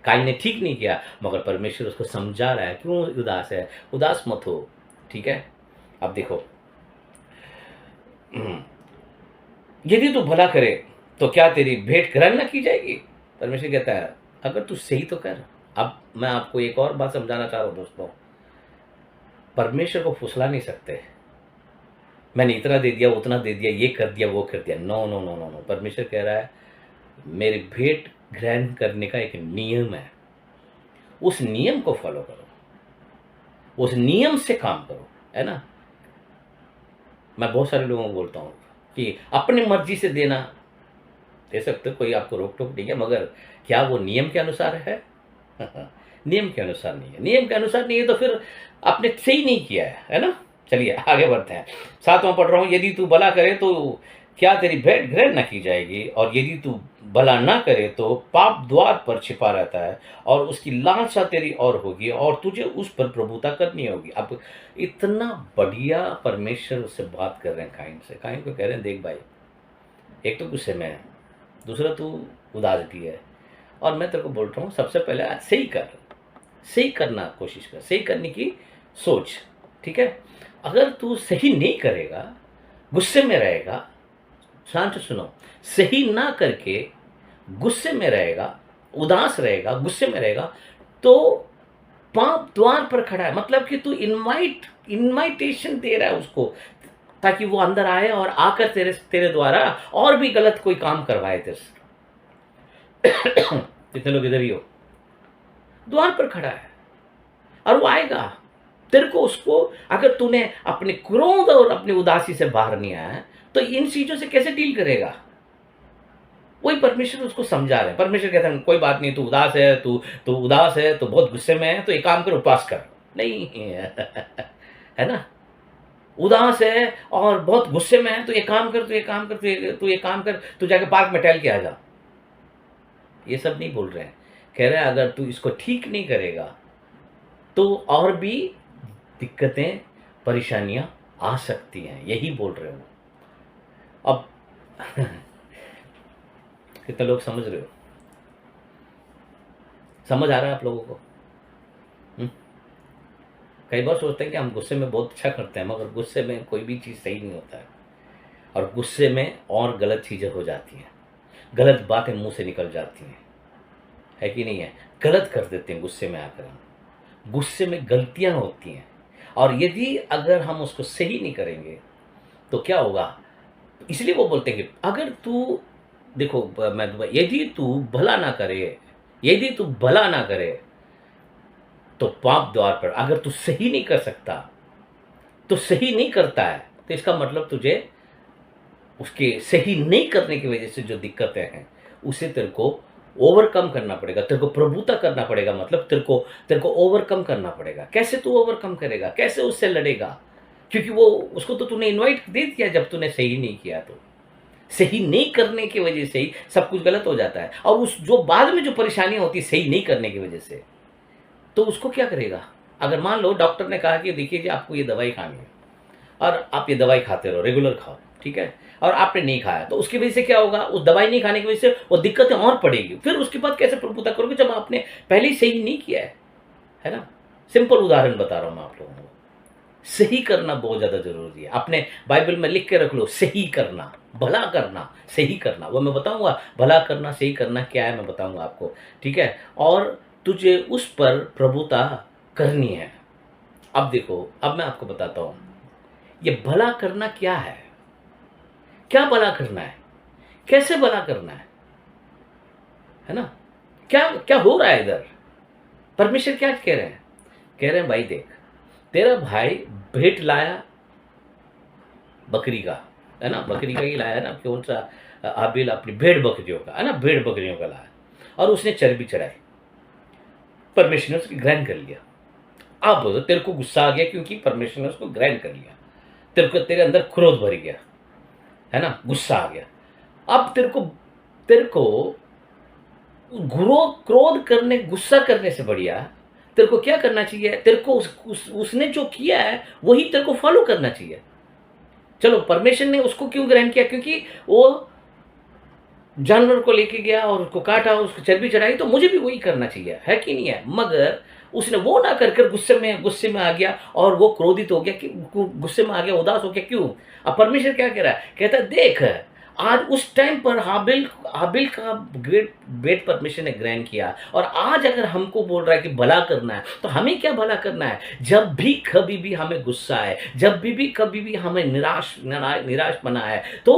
कायन ने ठीक नहीं किया, मगर परमेश्वर उसको समझा रहा है, क्यों उदास है? उदास मत हो, ठीक है? अब देखो, यदि तू भला करे तो क्या तेरी भेंट ग्रहण न की जाएगी? परमेश्वर कहता है, अगर तू सही तो कर। अब मैं आपको एक और बात समझाना चाह रहा हूं दोस्तों, परमेश्वर को फुसला नहीं सकते। मैंने इतना दे दिया, उतना दे दिया, ये कर दिया, वो कर दिया। No no no no no, परमेश्वर कह रहा है, मेरी भेंट ग्रहण करने का एक नियम है, उस नियम को फॉलो करो, उस नियम से काम करो, है ना? मैं बहुत सारे लोगों को बोलता हूं कि अपनी मर्जी से देना दे सकते हो, कोई आपको रोक टोक नहीं है, मगर क्या वो नियम के अनुसार है? नियम के अनुसार नहीं है। नियम के अनुसार नहीं है तो फिर आपने सही नहीं किया है ना? चलिए आगे बढ़ते हैं। 7वां पढ़ रहा हूं, यदि तू भला करे तो क्या तेरी भेंट ग्रहण न की जाएगी, और यदि तू भला ना करे तो पाप द्वार पर छिपा रहता है और उसकी लालसा तेरी और होगी और तुझे उस पर प्रभुता करनी होगी। अब इतना बढ़िया परमेश्वर उससे बात कर रहे हैं कायन से। कायन को कह रहे हैं, देख भाई, एक तो गुस्से में है, दूसरा तू उदास भी है, और मैं तेरे को बोल रहा हूँ, सबसे पहले सही कर, सही करना कोशिश कर, सही करने की सोच, ठीक है? अगर तू सही नहीं करेगा, गुस्से में रहेगा, शांत सुनो, सही ना करके गुस्से में रहेगा, उदास रहेगा, गुस्से में रहेगा, तो पाप द्वार पर खड़ा है। मतलब कि तू इनवाइटेशन दे रहा है उसको, ताकि वो अंदर आए और आकर तेरे द्वारा और भी गलत कोई काम करवाए तेरे से। कितने लोग इधर ही हो? द्वार पर खड़ा है और वो आएगा तेरे को, उसको, अगर तूने अपने क्रोध और अपनी उदासी से बाहर नहीं आया तो इन चीजों से कैसे डील करेगा? वही परमेश्वर उसको समझा रहे हैं। परमेश्वर कहते हैं, कोई बात नहीं, तू उदास है, तू उदास है, तू बहुत गुस्से में है, तो एक काम कर, उपवास कर। नहीं है ना? उदास है और बहुत गुस्से में है, तो एक काम कर, तू जाके पार्क में टहल के आ जा। ये सब नहीं बोल रहे हैं। कह रहे हैं, अगर तू इसको ठीक नहीं करेगा तो और भी दिक्कतें, परेशानियां आ सकती हैं, यही बोल रहे हो। अब कितने लोग समझ रहे हो? समझ आ रहा है आप लोगों को? कई बार सोचते हैं कि हम गुस्से में बहुत अच्छा करते हैं, मगर गुस्से में कोई भी चीज़ सही नहीं होता है, और गुस्से में और गलत चीज़ें हो जाती हैं, गलत बातें मुंह से निकल जाती हैं, है कि नहीं है? गलत कर देते हैं गुस्से में आकर हम। गुस्से में गलतियां होती हैं, और यदि अगर हम उसको सही नहीं करेंगे तो क्या होगा? इसलिए वो बोलते हैं कि अगर तू, देखो, यदि तू भला ना करे तो पाप द्वार पर, अगर तू सही नहीं कर सकता तो सही नहीं करता है, तो इसका मतलब तुझे उसके सही नहीं करने की वजह से जो दिक्कतें हैं उसे तेरे को ओवरकम करना पड़ेगा, तेरे को प्रभुता करना पड़ेगा। मतलब तेरे को ओवरकम करना पड़ेगा। कैसे तू ओवरकम करेगा, कैसे उससे लड़ेगा? क्योंकि वो उसको तो तूने इनवाइट दे दिया जब तूने सही नहीं किया। तो सही नहीं करने की वजह से ही सब कुछ गलत हो जाता है। और उस जो बाद में जो परेशानियां होती है सही नहीं करने की वजह से, तो उसको क्या करेगा? अगर मान लो डॉक्टर ने कहा कि देखिए जी आपको ये दवाई खानी है और आप ये दवाई खाते रहो, रेगुलर खाओ, ठीक है, और आपने नहीं खाया, तो उसकी वजह से क्या होगा? उस दवाई नहीं खाने की वजह से वो दिक्कतें और पड़ेगी। फिर उसके बाद कैसे प्रभुता करोगे जब आपने पहले ही सही नहीं किया है ना? सिंपल उदाहरण बता रहा हूं मैं आप लोगों को। सही करना बहुत ज्यादा जरूरी है। अपने बाइबल में लिख के रख लो, सही करना, भला करना, सही करना। वो मैं बताऊंगा भला करना सही करना क्या है, मैं बताऊंगा आपको, ठीक है। और तुझे उस पर प्रभुता करनी है। अब देखो, अब मैं आपको बताता हूं ये भला करना क्या है। क्या भला करना है, कैसे भला करना है ना? क्या क्या हो रहा है इधर? परमेश्वर क्या कह रहे हैं? कह रहे हैं भाई देख, तेरा भाई भेंट लाया बकरी का, है ना, बकरी का ही लाया ना, कौन सा हाबिल अपनी भेड़ बकरियों का, है ना, भेड़ बकरियों का लाया और उसने चर्बी चढ़ाई। परमेश्वर ने उसकी ग्रहण कर लिया। अब तेरे को गुस्सा आ गया क्योंकि परमेश्वर ने उसको ग्रहण कर लिया। तेरे अंदर क्रोध भर गया, है ना, गुस्सा आ गया। अब तेरे को क्रोध करने, गुस्सा करने से बढ़िया तेरे को क्या करना चाहिए? तेरे को उसने जो किया है वही तेरे को फॉलो करना चाहिए। चलो, परमेश्वर ने उसको क्यों ग्रहण किया? क्योंकि वो जानवर को लेके गया और उसको काटा, उसको चर्बी चढ़ाई, तो मुझे भी वही करना चाहिए, है कि नहीं है? मगर उसने वो ना कर कर गुस्से में आ गया और वो क्रोधित हो गया, कि गुस्से में आ गया, उदास हो गया। क्यों? अब परमेश्वर क्या कह रहा है? कहता है देख, आज उस टाइम पर हाबिल हाबिल का ग्रेट बेट परमेश्वर ने ग्रहण किया, और आज अगर हमको बोल रहा है कि भला करना है, तो हमें क्या भला करना है? जब भी कभी भी हमें गुस्सा है, जब भी कभी भी हमें निराश बना है, तो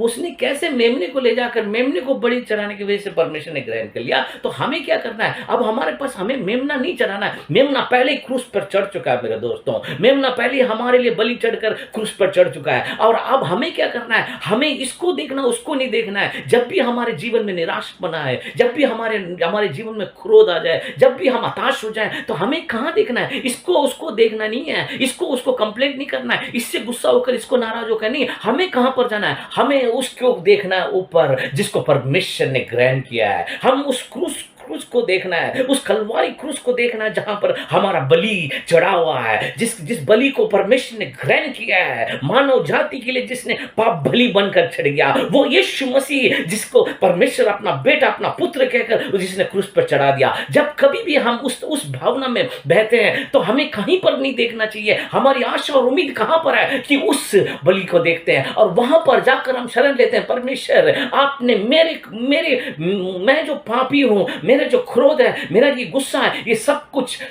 उसने कैसे मेमने को ले जाकर मेमने को बलि चढ़ाने की वजह से परमेश्वर ने ग्रहण कर लिया। तो हमें क्या करना है? अब हमारे पास हमें मेमना नहीं चढ़ाना है। मेमना पहले ही क्रूस पर चढ़ चुका है मेरे दोस्तों। मेमना पहले हमारे लिए बलि चढ़कर क्रूस पर चढ़ चुका है। और अब हमें क्या करना है? हमें इसको देखना, उसको नहीं देखना है। जब भी हमारे जीवन में निराश बना है, जब भी हमारे जीवन में क्रोध आ जाए, जब भी हम हताश हो जाए, तो हमें कहां देखना है? इसको उसको देखना नहीं है, इसको उसको कंप्लेंट नहीं करना है, इससे गुस्सा होकर इसको नाराज होकर नहीं। हमें कहां पर जाना है? हमें उसको देखना है ऊपर, जिसको परमेश्वर ने ग्रहण किया है। हम उस क्रूस को देखना है, उस कलवारी क्रूस को देखना है, जहां पर हमारा बलि चढ़ा हुआ है, जिस बलि को परमेश्वर ने ग्रहण किया है, मानव जाति के लिए जिसने पाप बलि बनकर चढ़ गया, वो यीशु मसीह, जिसको परमेश्वर अपना बेटा, अपना पुत्र कहकर जिसने क्रूस पर चढ़ा दिया। जब कभी भी हम उस भावना में बहते हैं, तो हमें कहीं पर नहीं देखना चाहिए। हमारी आशा और उम्मीद कहां पर है? कि उस बलि को देखते हैं और वहां पर जाकर हम शरण लेते हैं, परमेश्वर आपने मैं जो पापी हूं, मेरा जो क्रोध है, मेरा ये गुस्सा है, ये सब कुछ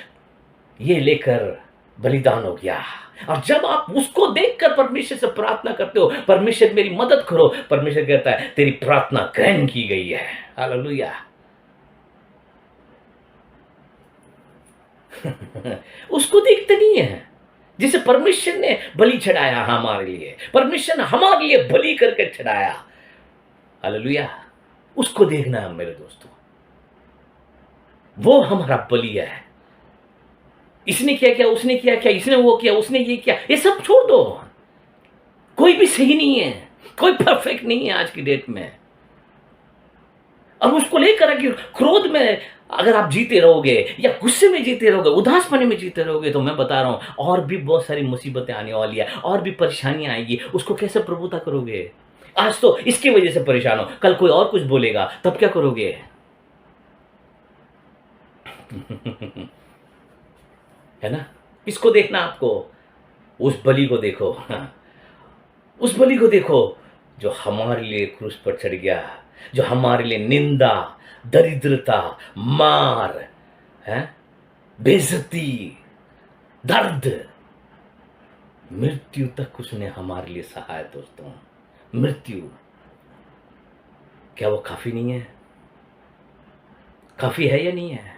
ये लेकर बलिदान हो गया। और जब आप उसको देखकर परमेश्वर से प्रार्थना करते हो, परमेश्वर मेरी मदद करो, परमेश्वर कहता है तेरी प्रार्थना ग्रहण की गई है। हालेलुया। उसको देखते नहीं है जिसे परमेश्वर ने बलि चढ़ाया हमारे लिए, परमेश्वर ने हमारे लिए बलि करके चढ़ाया। हालेलुया। उसको देखना है मेरे दोस्तों, वो हमारा बलि है। इसने किया क्या, उसने किया क्या, इसने वो किया, उसने ये किया, ये सब छोड़ दो। कोई भी सही नहीं है, कोई परफेक्ट नहीं है आज की डेट में। और उसको लेकर कि क्रोध में अगर आप जीते रहोगे या गुस्से में जीते रहोगे, उदासपने में जीते रहोगे, तो मैं बता रहा हूं और भी बहुत सारी मुसीबतें आने वाली है, और भी परेशानियां आएगी। उसको कैसे प्रभुता करोगे? आज तो इसकी वजह से परेशान हो, कल कोई और कुछ बोलेगा, तब क्या करोगे? है ना? किसको देखना आपको? उस बलि को देखो। उस बलि को देखो जो हमारे लिए क्रूस पर चढ़ गया, जो हमारे लिए निंदा, दरिद्रता, मार, है, बेइज्जती, दर्द, मृत्यु तक उसने हमारे लिए सहा है। दोस्तों, मृत्यु, क्या वो काफी नहीं है? काफी है या नहीं है?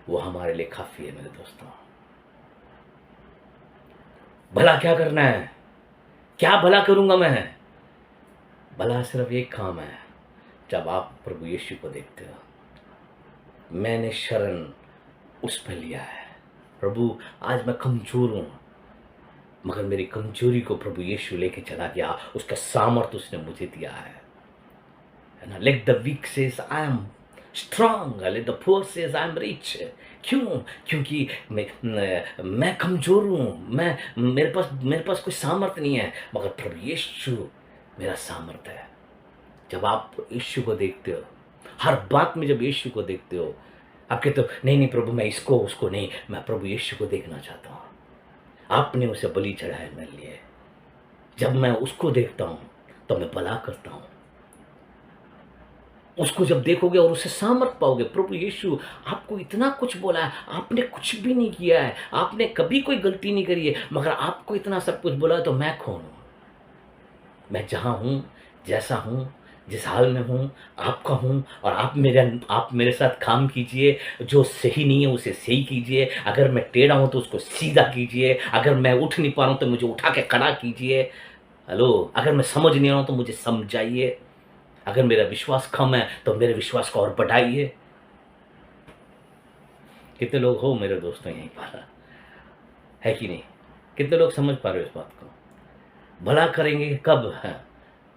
वो हमारे लिए काफी है मेरे दोस्तों। भला क्या करना है, क्या भला करूंगा मैं? भला सिर्फ एक काम है, जब आप प्रभु यीशु को देखते हो। मैंने शरण उस पर लिया है। प्रभु, आज मैं कमजोर हूं, मगर मेरी कमजोरी को प्रभु यीशु लेके चला गया। उसका सामर्थ उसने मुझे दिया है ना। Let the weak says I am strong, let the poor says I am rich. क्यों? क्योंकि मैं कमजोर हूँ, मेरे पास कोई सामर्थ नहीं है, मगर प्रभु यीशु मेरा सामर्थ है। जब आप यीशु को देखते हो, हर बात में जब यीशु को देखते हो, आप कहते हो नहीं नहीं प्रभु, मैं इसको उसको नहीं, मैं प्रभु यीशु को देखना चाहता हूँ। आपने उसे बलि चढ़ाया मेरे लिए। जब मैं उसको देखता हूँ तो मैं भला करता हूँ। उसको जब देखोगे और उससे सामर्थ पाओगे। प्रभु यीशु आपको इतना कुछ बोला है, आपने कुछ भी नहीं किया है, आपने कभी कोई गलती नहीं करी है, मगर आपको इतना सब कुछ बोला है। तो मैं कौन हूँ? मैं जहाँ हूँ, जैसा हूँ, जिस हाल में हूँ, आपका हूँ। और आप मेरे साथ काम कीजिए। जो सही नहीं है उसे सही कीजिए। अगर मैं टेढ़ा हूँ तो उसको सीधा कीजिए। अगर मैं उठ नहीं पा रहा हूँ तो मुझे उठा के खड़ा कीजिए। हेलो, अगर मैं समझ नहीं रहा हूँ तो मुझे समझाइए। अगर मेरा विश्वास कम है तो मेरे विश्वास को और बढ़ाइए। कितने लोग हो मेरे दोस्तों यहीं पर, है कि नहीं? कितने लोग समझ पा रहे हो इस बात को? भला करेंगे कब? है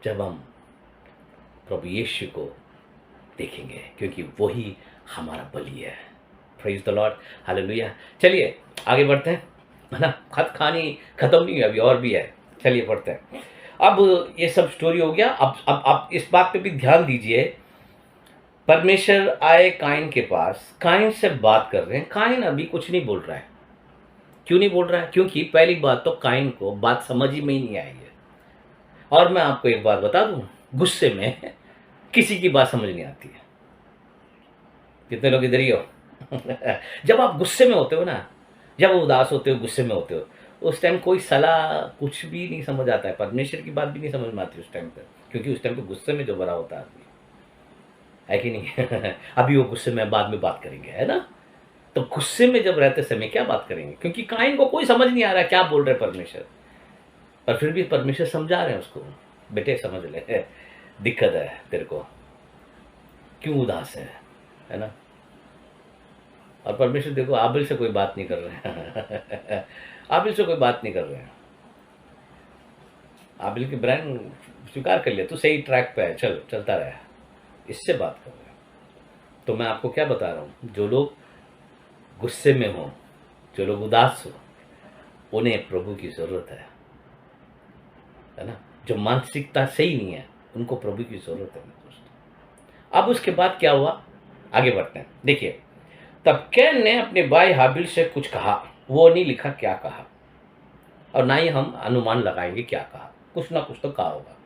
जब हम प्रभु यीशु को देखेंगे, क्योंकि वही हमारा बलि है। Praise the Lord, hallelujah. चलिए आगे बढ़ते हैं, है ना। कहानी खत्म नहीं है, अभी और भी है। चलिए बढ़ते हैं। अब ये सब स्टोरी हो गया। अब आप इस बात पे भी ध्यान दीजिए। परमेश्वर आए काइन के पास, काइन से बात कर रहे हैं। काइन अभी कुछ नहीं बोल रहा है। क्यों नहीं बोल रहा है? क्योंकि पहली बात तो काइन को बात समझ ही में ही नहीं आई है। और मैं आपको एक बात बता दूं, गुस्से में किसी की बात समझ नहीं आती है। कितने लोग इधर ही हो? जब आप गुस्से में होते हो ना, जब उदास होते हो, गुस्से में होते हो, उस टाइम कोई सलाह कुछ भी नहीं समझ आता है। परमेश्वर की बात भी नहीं समझ में आती उस टाइम पर, क्योंकि उस टाइम पे गुस्से में जो भरा होता है आदमी, है कि नहीं? अभी वो गुस्से में बाद में बात करेंगे, है ना। तो गुस्से में जब रहते समय क्या बात करेंगे? क्योंकि काइन को कोई समझ नहीं आ रहा है क्या बोल रहे परमेश्वर। और फिर भी परमेश्वर समझा रहे हैं उसको, बेटे समझ ले, दिक्कत है तेरे को, क्यों उदास है ना। और परमेश्वर देखो आबिल से कोई बात नहीं कर रहे हैं। आबिल से कोई बात नहीं कर रहे हैं। आबिल की ब्रांड स्वीकार कर लिया, तू सही ट्रैक पे है, चल चलता रहा, इससे बात कर रहे हैं। तो मैं आपको क्या बता रहा हूँ, जो लोग गुस्से में हो, जो लोग उदास हो, उन्हें प्रभु की जरूरत है ना। जो मानसिकता सही नहीं है, उनको प्रभु की जरूरत है दोस्तों। अब उसके बाद क्या हुआ, आगे बढ़ते हैं। देखिए, तब कैन ने अपने भाई हाबिल से कुछ कहा। वो नहीं लिखा क्या कहा, और ना ही हम अनुमान लगाएंगे क्या कहा, कुछ ना कुछ तो कहा होगा।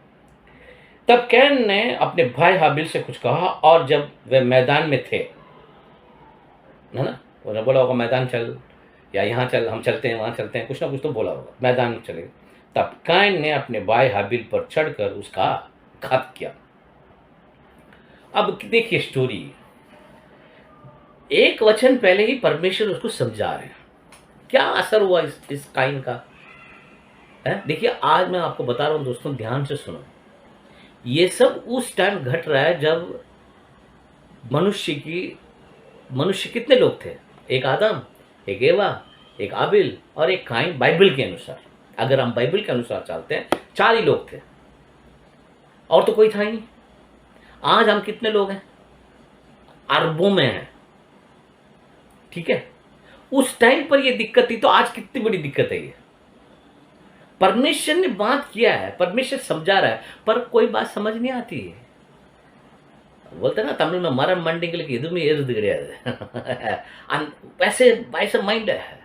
तब कैन ने अपने भाई हाबिल से कुछ कहा, और जब वे मैदान में थे, है ना, उन्होंने बोला होगा मैदान चल, या यहाँ चल, हम चलते हैं, वहाँ चलते हैं, कुछ ना कुछ तो बोला होगा, मैदान में चले। तब कैन ने अपने भाई हाबिल पर चढ़कर उसका घात किया। अब देखिए स्टोरी, एक वचन पहले ही परमेश्वर उसको समझा रहे हैं। क्या असर हुआ इस काइन का है? देखिए, आज मैं आपको बता रहा हूं दोस्तों, ध्यान से सुनो। ये सब उस टाइम घट रहा है जब मनुष्य कितने लोग थे? एक आदम, एक एवा, एक आबिल और एक काइन। बाइबल के अनुसार, अगर हम बाइबल के अनुसार चलते हैं, 4 ही लोग थे, और तो कोई था ही नहीं। आज हम कितने लोग हैं? अरबों में हैं, ठीक है। उस टाइम पर ये दिक्कत थी, तो आज कितनी बड़ी दिक्कत है ये। परमेश्वर ने बात किया है, परमेश्वर समझा रहा है, पर कोई बात समझ नहीं आती है। बोलते ना तमिल में, मरम मंडिंग एदुमे एरुद वैसे वैसे माइंड है,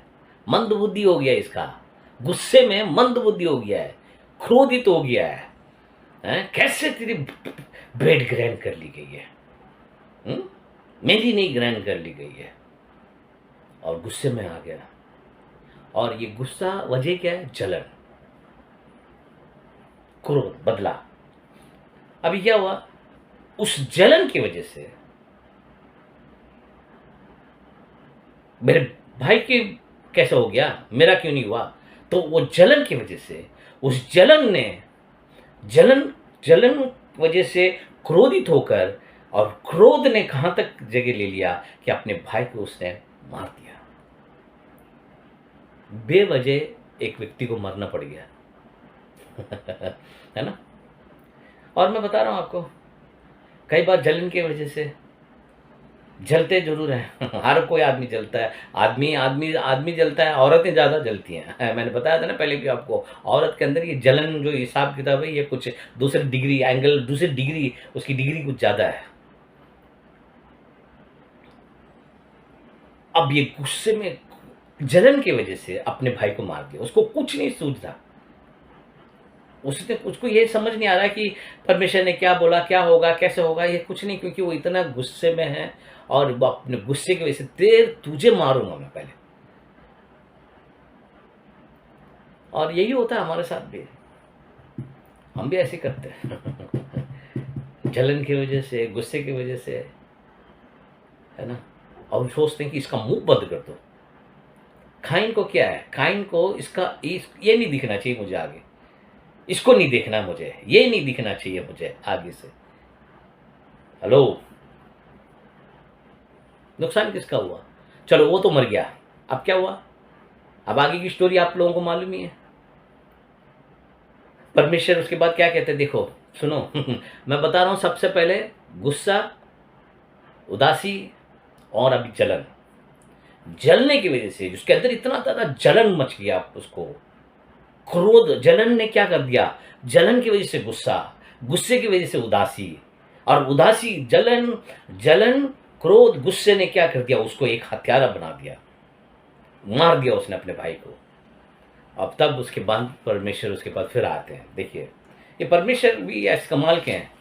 मंद बुद्धि हो गया इसका, गुस्से में मंद बुद्धि हो गया है, क्रोधित हो गया है। कैसे तेरी भेंट ग्रहण कर ली गई है, मेरी नहीं ग्रहण कर ली गई है, और गुस्से में आ गया। और ये गुस्सा वजह क्या है? जलन, क्रोध, बदला। अभी क्या हुआ? उस जलन की वजह से मेरे भाई की कैसे हो गया, मेरा क्यों नहीं हुआ? तो वो जलन की वजह से, उस जलन ने, जलन जलन वजह से क्रोधित होकर, और क्रोध ने कहां तक जगह ले लिया कि अपने भाई को उसने मार दिया। बेवजह एक व्यक्ति को मरना पड़ गया। है ना। और मैं बता रहा हूं आपको, कई बार जलन की वजह से जलते जरूर हैं। हर कोई आदमी जलता है, आदमी आदमी आदमी जलता है, औरतें ज़्यादा जलती हैं। मैंने बताया था ना पहले भी आपको, औरत के अंदर ये जलन जो हिसाब किताब है, ये कुछ दूसरे डिग्री एंगल, दूसरी डिग्री, उसकी डिग्री कुछ ज़्यादा है। अब ये गुस्से में, जलन की वजह से अपने भाई को मार दिया। उसको कुछ नहीं सूझता, उसको ये समझ नहीं आ रहा कि परमेश्वर ने क्या बोला, क्या होगा, कैसे होगा, ये कुछ नहीं, क्योंकि वो इतना गुस्से में है। और वो अपने गुस्से की वजह से तुझे मारूंगा मैं पहले। और यही होता है हमारे साथ भी, हम भी ऐसे करते हैं। जलन की वजह से, गुस्से की वजह से, है ना। और सोचते हैं कि इसका मुंह बंद कर दो। काइन को क्या है, काइन को ये नहीं दिखना चाहिए मुझे आगे, इसको नहीं देखना मुझे, ये नहीं दिखना चाहिए मुझे आगे से। हेलो, नुकसान किसका हुआ? चलो वो तो मर गया, अब क्या हुआ? अब आगे की स्टोरी आप लोगों को मालूम ही है। परमेश्वर उसके बाद क्या कहते हैं, देखो सुनो। मैं बता रहा हूं, सबसे पहले गुस्सा, उदासी और अभी जलन। जलने की वजह से उसके अंदर इतना ज्यादा जलन मच गया उसको, क्रोध, जलन ने क्या कर दिया, जलन की वजह से गुस्सा, गुस्से की वजह से उदासी, और उदासी, जलन, जलन, क्रोध, गुस्से ने क्या कर दिया, उसको एक हत्यारा बना दिया, मार दिया उसने अपने भाई को। अब तब उसके बाद परमेश्वर उसके पास फिर आते हैं। देखिए, ये परमेश्वर भी ऐसे कमाल के हैं,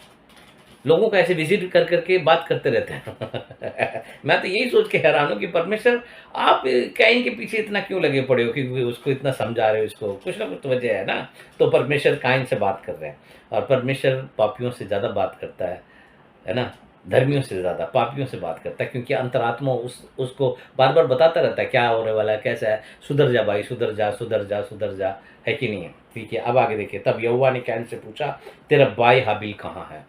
लोगों को ऐसे विजिट कर करके बात करते रहते हैं। मैं तो यही सोच के हैरान हूँ कि परमेश्वर आप काइन के पीछे इतना क्यों लगे पड़े हो, कि उसको इतना समझा रहे हो, इसको कुछ ना कुछ तो वजह है ना। तो परमेश्वर काइन से बात कर रहे हैं, और परमेश्वर पापियों से ज़्यादा बात करता है ना, धर्मियों से ज़्यादा पापियों से बात करता है, क्योंकि अंतरात्मा उसको बार बार बताता रहता है क्या होने वाला है, कैसा है, सुधर जा भाई, सुधर जा, सुधर जा, सुधर जा, है कि नहीं है। ठीक है, अब आगे देखिए। तब यहोवा ने कैन से पूछा, तेरा भाई हाबिल कहाँ है?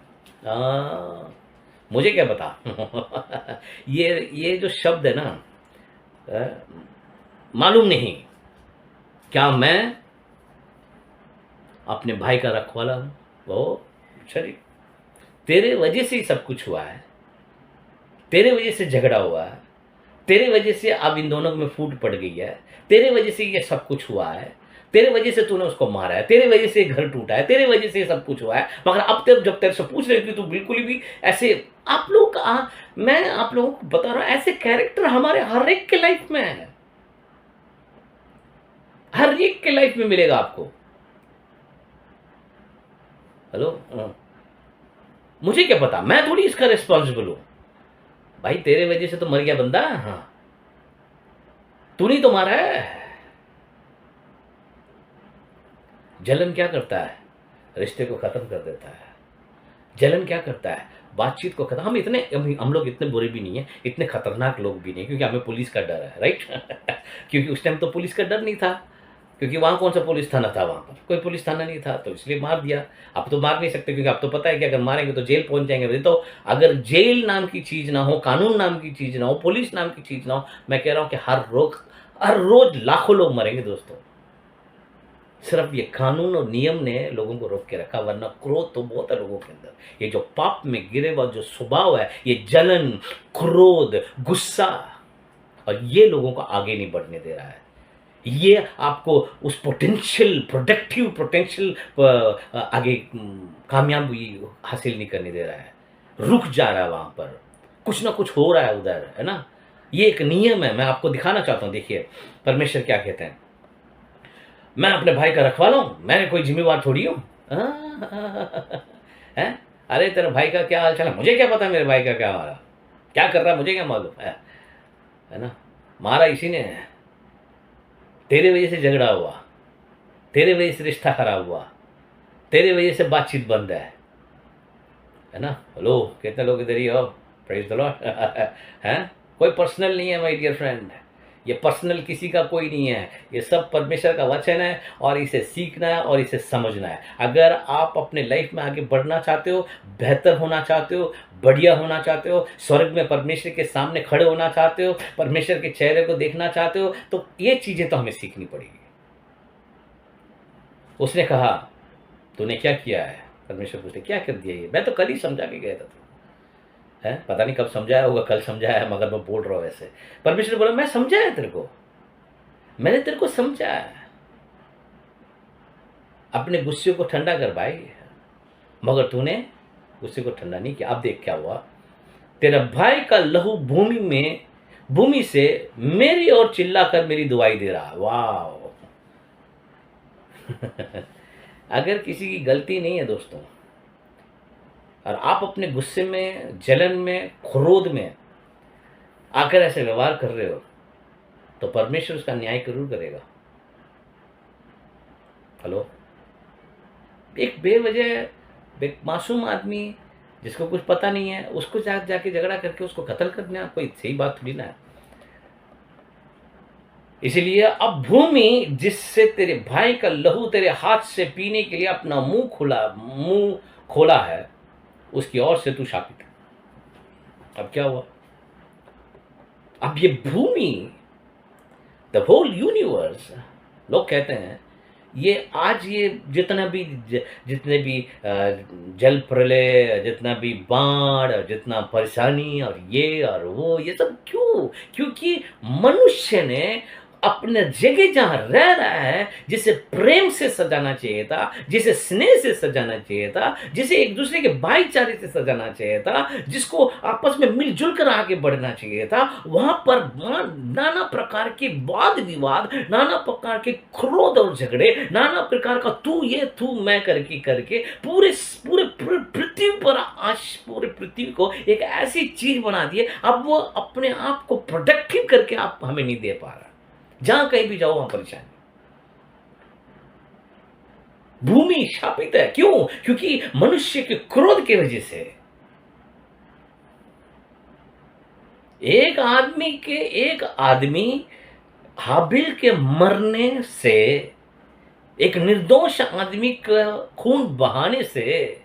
मुझे क्या बता। ये जो शब्द है ना, मालूम नहीं क्या मैं अपने भाई का रखवाला हूं? वो शरीर, तेरे वजह से ही सब कुछ हुआ है, तेरे वजह से झगड़ा हुआ है, तेरे वजह से अब इन दोनों में फूट पड़ गई है, तेरे वजह से ये सब कुछ हुआ है, तेरे वजह से तूने उसको मारा है, तेरे वजह से घर टूटा है, तेरे वजह से सब कुछ हुआ है। मगर अब तक जब तेरे से पूछ रहे थे तो बिल्कुल भी ऐसे, आप लोग मैं आप लोगों को बता रहा हूं, ऐसे कैरेक्टर हमारे हर एक के लाइफ में है, हर एक के लाइफ में मिलेगा आपको। हेलो, मुझे क्या पता, मैं थोड़ी इसका रिस्पॉन्सिबल हूं। भाई तेरे वजह से तो मर गया बंदा, हाँ, तूने तो मारा है। जलन क्या करता है, रिश्ते को खत्म कर देता है। जलन क्या करता है, बातचीत को खत्म। हम लोग इतने बुरे भी नहीं है, इतने खतरनाक लोग भी नहीं, क्योंकि हमें पुलिस का डर है, राइट। क्योंकि उस टाइम तो पुलिस का डर नहीं था, क्योंकि वहाँ कौन सा पुलिस थाना था, वहाँ पर कोई पुलिस थाना नहीं था, तो इसलिए मार दिया। अब तो मार नहीं सकते, क्योंकि अब तो पता है कि अगर मारेंगे तो जेल पहुंच जाएंगे। तो अगर जेल नाम की चीज़ ना हो, कानून नाम की चीज़ ना हो, पुलिस नाम की चीज़ ना हो, मैं कह रहा हूँ कि हर रोज लाखों लोग मरेंगे दोस्तों। सिर्फ ये कानून और नियम ने लोगों को रोक के रखा, वरना क्रोध तो बहुत है लोगों के अंदर। ये जो पाप में गिरे हुआ जो स्वभाव है, ये जलन, क्रोध, गुस्सा, और ये लोगों को आगे नहीं बढ़ने दे रहा है। ये आपको उस प्रोडक्टिव पोटेंशियल आगे कामयाबी हासिल नहीं करने दे रहा है, रुक जा रहा है वहां पर, कुछ ना कुछ हो रहा है उधर, है ना। ये एक नियम है, मैं आपको दिखाना चाहता हूं। देखिए परमेश्वर क्या कहते हैं, मैं अपने भाई का रखवाला हूं, मैंने कोई जिम्मेवार थोड़ी हूं। है, अरे तेरे भाई का क्या हाल चाल है, मुझे क्या पता मेरे भाई का क्या हाल है, क्या कर रहा है, मुझे क्या मालूम है ना। मारा इसी ने, तेरे वजह से झगड़ा हुआ, तेरे वजह से रिश्ता खराब हुआ, तेरे वजह से बातचीत बंद है ना। हेलो, कितने लोग इधर ही हो, प्रेज द लॉर्ड। हैं, कोई पर्सनल नहीं है माय डियर फ्रेंड, ये पर्सनल किसी का कोई नहीं है, ये सब परमेश्वर का वचन है और इसे सीखना है और इसे समझना है। अगर आप अपने लाइफ में आगे बढ़ना चाहते हो, बेहतर होना चाहते हो, बढ़िया होना चाहते हो, स्वर्ग में परमेश्वर के सामने खड़े होना चाहते हो, परमेश्वर के चेहरे को देखना चाहते हो, तो ये चीज़ें तो हमें सीखनी पड़ेगी। उसने कहा, तूने क्या किया है? परमेश्वर पूछते, क्या कर दिया ये? मैं तो कल ही समझा के गया था। है, पता नहीं कब समझाया होगा, कल समझाया है, मगर मैं बोल रहा हूँ ऐसे। परमेश्वर ने बोला, मैं समझाया तेरे को, मैंने तेरे को समझाया। अपने गुस्से को ठंडा कर भाई, मगर तूने गुस्से को ठंडा नहीं किया। अब देख क्या हुआ, तेरा भाई का लहू भूमि से मेरी ओर चिल्लाकर मेरी दुआई दे रहा। वाह अगर किसी की गलती नहीं है दोस्तों, और आप अपने गुस्से में, जलन में, क्रोध में आकर ऐसे व्यवहार कर रहे हो, तो परमेश्वर उसका न्याय जरूर करेगा। हेलो, एक बेवजह एक मासूम आदमी जिसको कुछ पता नहीं है, उसको जाके झगड़ा करके उसको कत्ल करना कोई सही बात थोड़ी ना है। इसलिए अब भूमि जिससे तेरे भाई का लहू तेरे हाथ से पीने के लिए अपना मुंह खोला है, उसकी ओर से तू शापित है। अब क्या हुआ, अब ये भूमि, द होल यूनिवर्स, लोग कहते हैं ये आज ये जितने भी जल प्रलय, जितना भी बाढ़, जितना परेशानी और ये और वो, ये सब क्यों? क्योंकि मनुष्य ने अपने जगह जहां रह रहा है, जिसे प्रेम से सजाना चाहिए था, जिसे स्नेह से सजाना चाहिए था, जिसे एक दूसरे के भाईचारे से सजाना चाहिए था, जिसको आपस में मिलजुल कर आगे बढ़ना चाहिए था, वहां पर नाना प्रकार के वाद विवाद, नाना प्रकार के क्रोध और झगड़े, नाना प्रकार का तू ये तू मैं करके पूरे पूरे पूरे पृथ्वी पर, आज पूरे पृथ्वी को एक ऐसी चीज बना दी है। अब वो अपने आप को प्रोडक्टिव करके आप हमें नहीं दे पा रहा, जहां कहीं भी जाओ वहां परेशानी। भूमि शापित है, क्यों? क्योंकि मनुष्य के क्रोध की वजह से एक आदमी हाबिल के मरने से, एक निर्दोष आदमी का खून बहाने से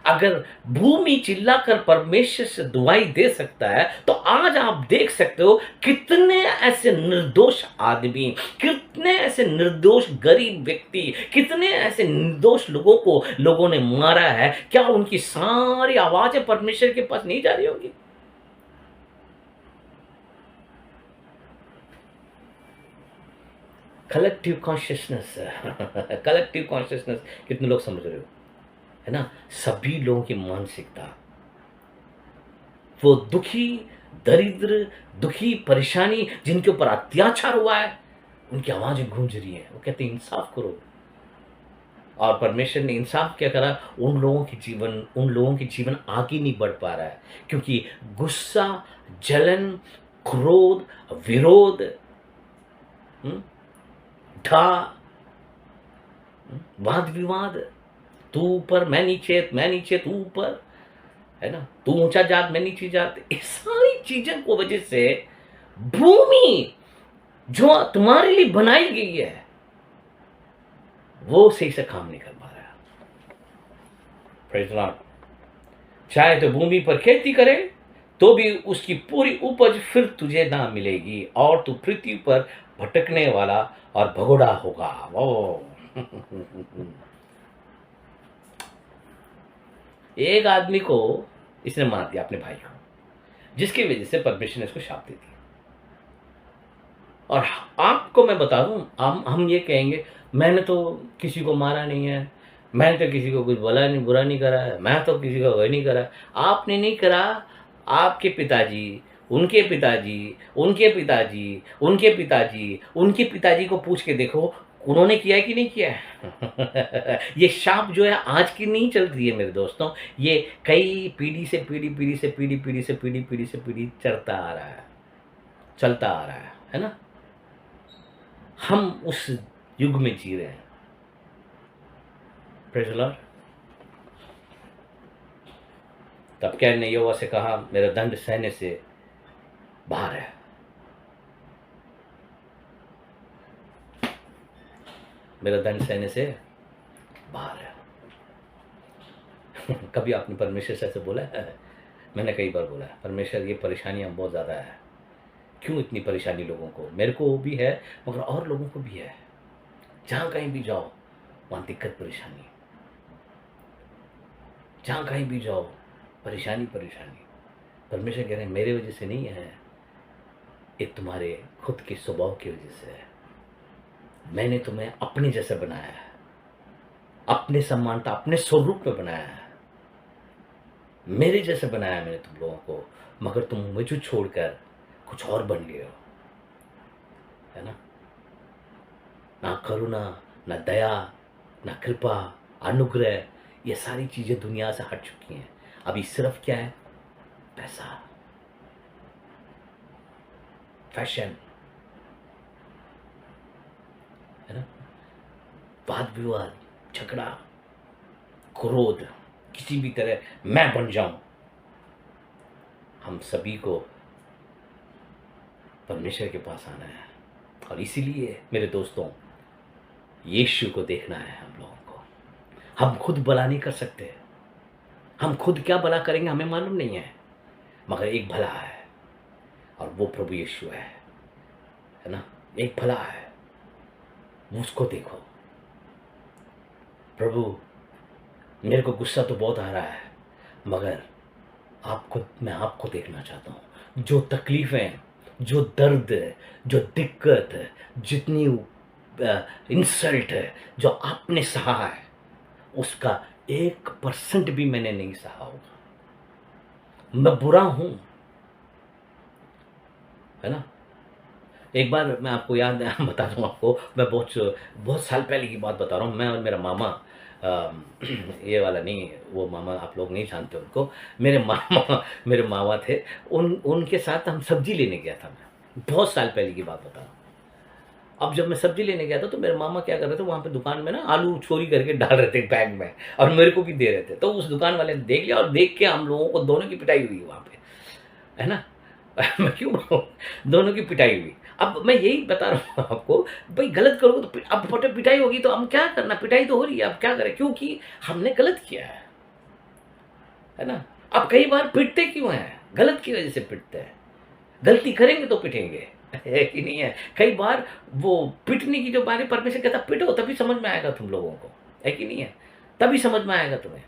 अगर भूमि चिल्लाकर परमेश्वर से दुआई दे सकता है, तो आज आप देख सकते हो कितने ऐसे निर्दोष आदमी, कितने ऐसे निर्दोष गरीब व्यक्ति, कितने ऐसे निर्दोष लोगों को लोगों ने मारा है। क्या उनकी सारी आवाजें परमेश्वर के पास नहीं जा रही होगी? कलेक्टिव कॉन्शियसनेस कलेक्टिव कॉन्शियसनेस कितने लोग समझ रहे हो? है ना, सभी लोगों की मानसिकता, वो दुखी, दरिद्र, दुखी, परेशानी, जिनके ऊपर अत्याचार हुआ है, उनकी आवाजें गूंज रही हैं। वो कहते हैं इंसाफ करो। और परमेश्वर ने इंसाफ क्या करा? उन लोगों की जीवन आगे नहीं बढ़ पा रहा है, क्योंकि गुस्सा, जलन, क्रोध, विरोध, ढा, वाद विवाद, तू ऊपर मैं नीचे तू ऊपर, है ना, तू ऊंचा जात मैं नीची जात, इस सारी चीजों को वजह से भूमि जो तुम्हारे लिए बनाई गई है, वो सही से काम नहीं कर पा रहा है। Praise the Lord. चाहे तो भूमि पर खेती करे तो भी उसकी पूरी उपज फिर तुझे ना मिलेगी, और तू पृथ्वी पर भटकने वाला और भगोड़ा होगा। वो एक आदमी को इसने मार दिया, अपने भाई को, जिसकी वजह से परमेश्वर ने इसको शाप दे दिया। और आपको मैं बता दूं, हम ये कहेंगे मैंने तो किसी को मारा नहीं है, मैंने तो किसी को कुछ बोला नहीं, बुरा नहीं करा है, मैं तो किसी को वही नहीं करा। आपने नहीं करा, आपके पिताजी, उनके पिताजी, उनके पिताजी, उनके पिताजी, उनके पिताजी को पूछ के देखो, उन्होंने किया है कि नहीं किया है। ये शाप जो है आज की नहीं चल रही है मेरे दोस्तों, ये कई पीढ़ी से पीढ़ी चलता आ रहा है ना। हम उस युग में जी रहे हैं। Praise the Lord. तब कैन ने यहोवा से कहा, मेरा दंड सहने से बाहर है। मेरा दंड सहने से बाहर है। कभी आपने परमेश्वर से ऐसे बोला है? मैंने कई बार बोला है, परमेश्वर ये परेशानियाँ बहुत ज़्यादा है, क्यों इतनी परेशानी लोगों को? मेरे को भी है मगर और लोगों को भी है। जहाँ कहीं भी जाओ वहाँ दिक्कत परेशानी, जहाँ कहीं भी जाओ परेशानी परेशानी। परमेश्वर कह रहे हैं मेरे वजह से नहीं है, ये तुम्हारे खुद के स्वभाव की वजह से है। मैंने तुम्हें अपने जैसे बनाया है, अपने समानता अपने स्वरूप में बनाया है, मेरे जैसे बनाया मैंने तुम लोगों को, मगर तुम मुझे छोड़कर कुछ और बन गए हो, है ना? ना करुणा, ना दया, ना कृपा, अनुग्रह, ये सारी चीजें दुनिया से हट चुकी हैं। अभी सिर्फ क्या है? पैसा, फैशन, है ना? वाद विवाद, झगड़ा, क्रोध, किसी भी तरह मैं बन जाऊं। हम सभी को परमेश्वर के पास आना है, और इसीलिए मेरे दोस्तों यीशु को देखना है हम लोगों को। हम खुद भला नहीं कर सकते, हम खुद क्या भला करेंगे हमें मालूम नहीं है, मगर एक भला है और वो प्रभु यीशु है ना? एक भला है, उसको देखो। प्रभु मेरे को गुस्सा तो बहुत आ रहा है, मगर मैं आपको देखना चाहता हूँ। जो तकलीफें, जो दर्द, जो दिक्कत, जितनी इंसल्ट है जो आपने सहा है, उसका 1% भी मैंने नहीं सहा होगा। मैं बुरा हूं, है ना? एक बार मैं आपको याद है, बता दूं आपको, मैं बहुत साल पहले की बात बता रहा हूँ। मैं और मेरा मामा, ये वाला नहीं, वो मामा आप लोग नहीं जानते उनको, मेरे मामा थे, उनके साथ हम सब्जी लेने गया था। मैं बहुत साल पहले की बात बता रहा हूँ। अब जब मैं सब्जी लेने गया था तो मेरे मामा क्या कर रहे थे, वहाँ पे दुकान में ना आलू चोरी करके डाल रहे थे बैग में, और मेरे को भी दे रहे थे। तो उस दुकान वाले ने देख लिया, और देख के हम लोगों को दोनों की पिटाई हुई वहाँ पे, है ना? मैं क्यों बोलूं, दोनों की पिटाई हुई। अब मैं यही बता रहा हूँ आपको, भाई गलत करोगे तो अब पिटाई होगी, तो हम क्या करना, पिटाई तो हो रही है, अब क्या करें, क्योंकि हमने गलत किया है ना? अब कई बार पिटते क्यों हैं? गलत की वजह से पिटते हैं। गलती करेंगे तो पिटेंगे, है कि नहीं है? कई बार वो पिटने की जो बात परमेश्वर कहता पिटो, तभी समझ में आएगा तुम लोगों को, है कि नहीं है? तभी समझ में आएगा तुम्हें,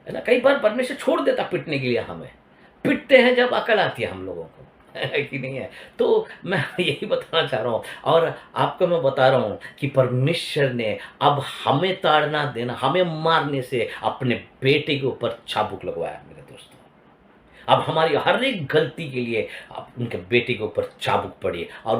है ना? कई बार परमेश्वर छोड़ देता पिटने के लिए हमें, पिटते हैं जब अकल आती है हम लोगों को, है कि नहीं है? तो मैं यही बताना चाह रहा हूँ, और आपको मैं बता रहा हूँ कि परमेश्वर ने अब हमें ताड़ना देना, हमें मारने से अपने बेटे के ऊपर चाबुक लगवाया मेरे दोस्तों। अब हमारी हर एक गलती के लिए अब उनके बेटे के ऊपर चाबुक पड़ी, और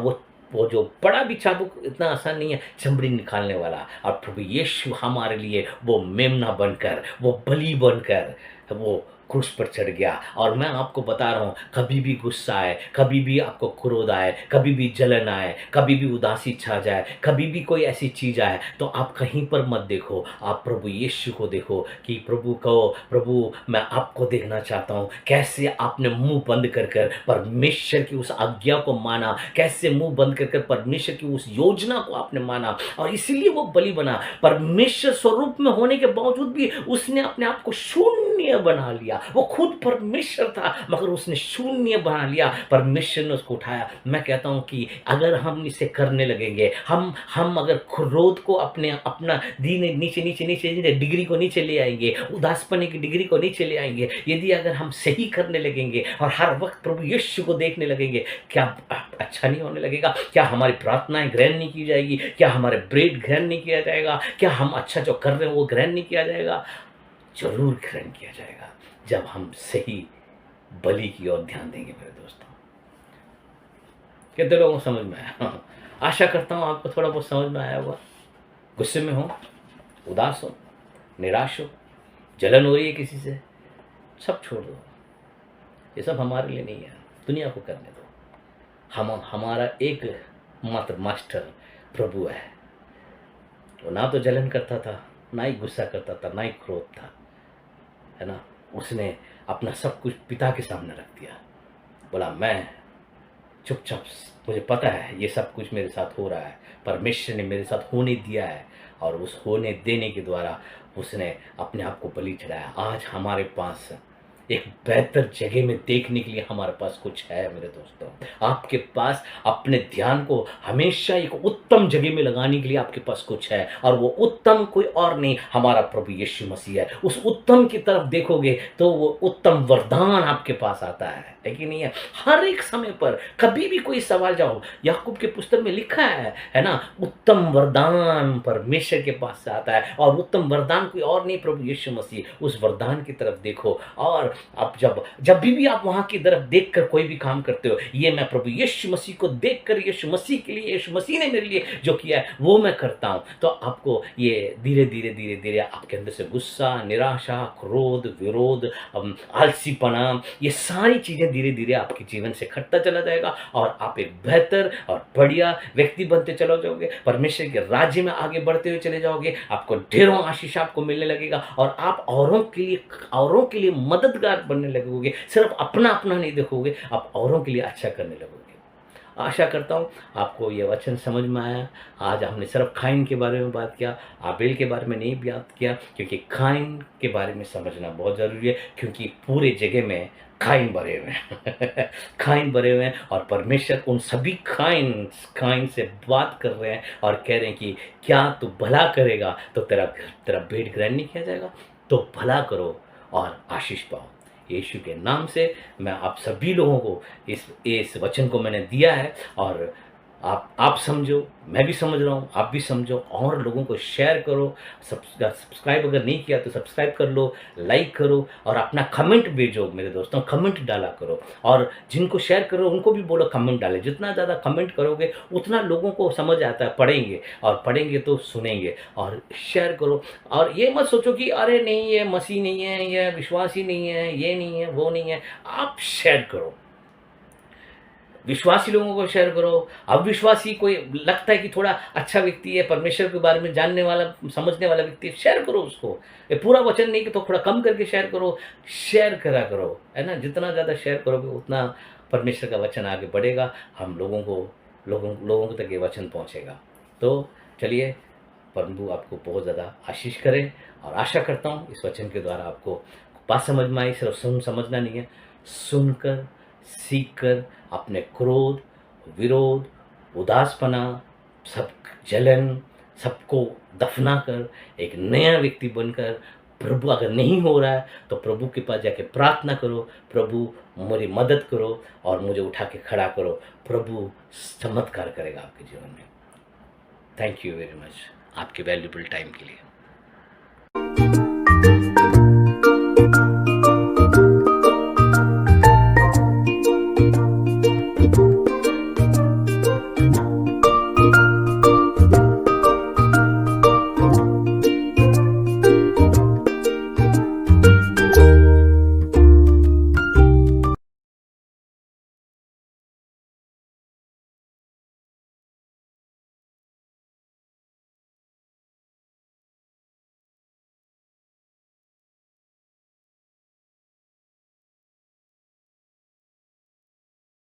वो जो बड़ा भी चाबुक इतना आसान नहीं है, चमड़ी निकालने वाला। और प्रभु यीशु हमारे लिए वो मेमना बनकर, वो बलि बनकर वो क्रूस पर चढ़ गया। और मैं आपको बता रहा हूँ, कभी भी गुस्सा आए, कभी भी आपको क्रोध आए, कभी भी जलन आए, कभी भी उदासी छा जाए, कभी भी कोई ऐसी चीज आए, तो आप कहीं पर मत देखो, आप प्रभु यीशु को देखो। कि प्रभु कहो, प्रभु मैं आपको देखना चाहता हूँ, कैसे आपने मुंह बंद कर कर परमेश्वर की उस आज्ञा को माना, कैसे मुंह बंद कर कर परमेश्वर की उस योजना को आपने माना, और इसीलिए वो बलि बना। परमेश्वर स्वरूप में होने के बावजूद भी उसने अपने आप को शून्य बना लिया। वो खुद परमेश्वर था, मगर उसने शून्य बना लिया, परमेश्वर ने उसको उठाया। मैं कहता हूं कि अगर हम इसे करने लगेंगे, हम अगर क्रोध को अपना दीने नीचे नीचे नीचे नीचे डिग्री को नीचे ले आएंगे, उदासपने की डिग्री को नीचे ले आएंगे, यदि अगर हम सही करने लगेंगे और हर वक्त प्रभु यीशु को देखने लगेंगे, क्या अच्छा नहीं होने लगेगा? क्या हमारी प्रार्थनाएं ग्रहण नहीं की जाएगी? क्या हमारे ब्रेड ग्रहण नहीं किया जाएगा? क्या हम अच्छा जो कर रहे हैं वो ग्रहण नहीं किया जाएगा? जरूर ग्रहण किया जाएगा, जब हम सही बलि की ओर ध्यान देंगे मेरे दोस्तों। कितने लोगों को समझ में आया? आशा करता हूँ आपको थोड़ा बहुत समझ में आया होगा। गुस्से में हो, उदास हो, निराश हो, जलन हो रही है किसी से, सब छोड़ दो। ये सब हमारे लिए नहीं है, दुनिया को करने दो। हमारा एक मात्र मास्टर प्रभु है। वो ना तो जलन करता था, ना ही गुस्सा करता था, ना ही क्रोध था, है ना? उसने अपना सब कुछ पिता के सामने रख दिया, बोला मैं चुपचाप मुझे पता है ये सब कुछ मेरे साथ हो रहा है, परमेश्वर ने मेरे साथ होने दिया है और उस होने देने के द्वारा उसने अपने आप को बलि चढ़ाया। आज हमारे पास एक बेहतर जगह में देखने के लिए हमारे पास कुछ है मेरे दोस्तों। आपके पास अपने ध्यान को हमेशा एक उत्तम जगह में लगाने के लिए आपके पास कुछ है, और वो उत्तम कोई और नहीं, हमारा प्रभु यीशु मसीह है। उस उत्तम की तरफ देखोगे तो वो उत्तम वरदान आपके पास आता है कि नहीं है? हर एक समय पर कभी भी कोई सवाल जाओ, याकूब के पुस्तक में लिखा है ना, उत्तम वरदान परमेश्वर के पास से आता है, और उत्तम वरदान कोई और नहीं, प्रभु यीशु मसीह। उस वरदान की तरफ देखो, और आप जब भी आप वहां की तरफ देखकर कोई भी काम करते हो, ये मैं प्रभु यीशु मसीह को देखकर, यीशु मसीह के लिए, यीशु मसीह ने मेरे लिए जो किया है वो मैं करता हूं, तो आपको ये धीरे धीरे धीरे धीरे आपके अंदर से गुस्सा, निराशा, क्रोध, विरोध, आलसीपना, ये सारी चीजें धीरे धीरे आपके जीवन से घटता चला जाएगा, और आप एक बेहतर और बढ़िया व्यक्ति बनते चले जाओगे, परमेश्वर के राज्य में आगे बढ़ते हुए चले जाओगे। आपको ढेरों आशीष आपको मिलने लगेगा, और आप औरों के लिए मददगार बनने लगोगे। सिर्फ अपना अपना नहीं देखोगे, आप औरों के लिए अच्छा करने लगोगे। आशा करता हूँ आपको ये वचन समझ में आया। आज हमने सिर्फ काइन के बारे में बात किया, आबेल के बारे में नहीं बात किया, क्योंकि काइन के बारे में समझना बहुत ज़रूरी है, क्योंकि पूरे जगह में काइन भरे हुए हैं काइन भरे हुए हैं, और परमेश्वर उन सभी काइन से बात कर रहे हैं और कह रहे हैं कि क्या तू भला करेगा तो तेरा पेट ग्रहण नहीं किया जाएगा, तो भला करो और आशीष पाओ। यीशु के नाम से मैं आप सभी लोगों को इस वचन को मैंने दिया है, और आप समझो, मैं भी समझ रहा हूँ, आप भी समझो, और लोगों को शेयर करो। सब्सक्राइब अगर नहीं किया तो सब्सक्राइब कर लो, लाइक करो, और अपना कमेंट भेजो मेरे दोस्तों, कमेंट डाला करो, और जिनको शेयर करो उनको भी बोलो कमेंट डालें। जितना ज़्यादा कमेंट करोगे उतना लोगों को समझ आता है, पढ़ेंगे, और पढ़ेंगे तो सुनेंगे, और शेयर करो। और ये मत सोचो कि अरे नहीं ये मसीह नहीं है, ये विश्वासी नहीं है, ये नहीं है, वो नहीं है। आप शेयर करो, विश्वासी लोगों को शेयर करो। अविश्वासी कोई लगता है कि थोड़ा अच्छा व्यक्ति है, परमेश्वर के बारे में जानने वाला, समझने वाला व्यक्ति है, शेयर करो उसको। ये पूरा वचन नहीं कि तो थोड़ा कम करके शेयर करो, शेयर करा करो, है ना। जितना ज़्यादा शेयर करोगे उतना परमेश्वर का वचन आगे बढ़ेगा, हम लोगों तक ये वचन पहुँचेगा। तो चलिए, प्रभु आपको बहुत ज़्यादा आशीष करे, और आशा करता हूँ इस वचन के द्वारा आपको बात समझ में आई। सिर्फ समझना नहीं है, सुनकर, सीखकर अपने क्रोध, विरोध, उदासपना, सब जलन, सबको दफना कर एक नया व्यक्ति बनकर, प्रभु अगर नहीं हो रहा है तो प्रभु के पास जाके प्रार्थना करो, प्रभु मेरी मदद करो और मुझे उठा के खड़ा करो। प्रभु चमत्कार करेगा आपके जीवन में। थैंक यू वेरी मच आपके वैल्यूबल टाइम के लिए।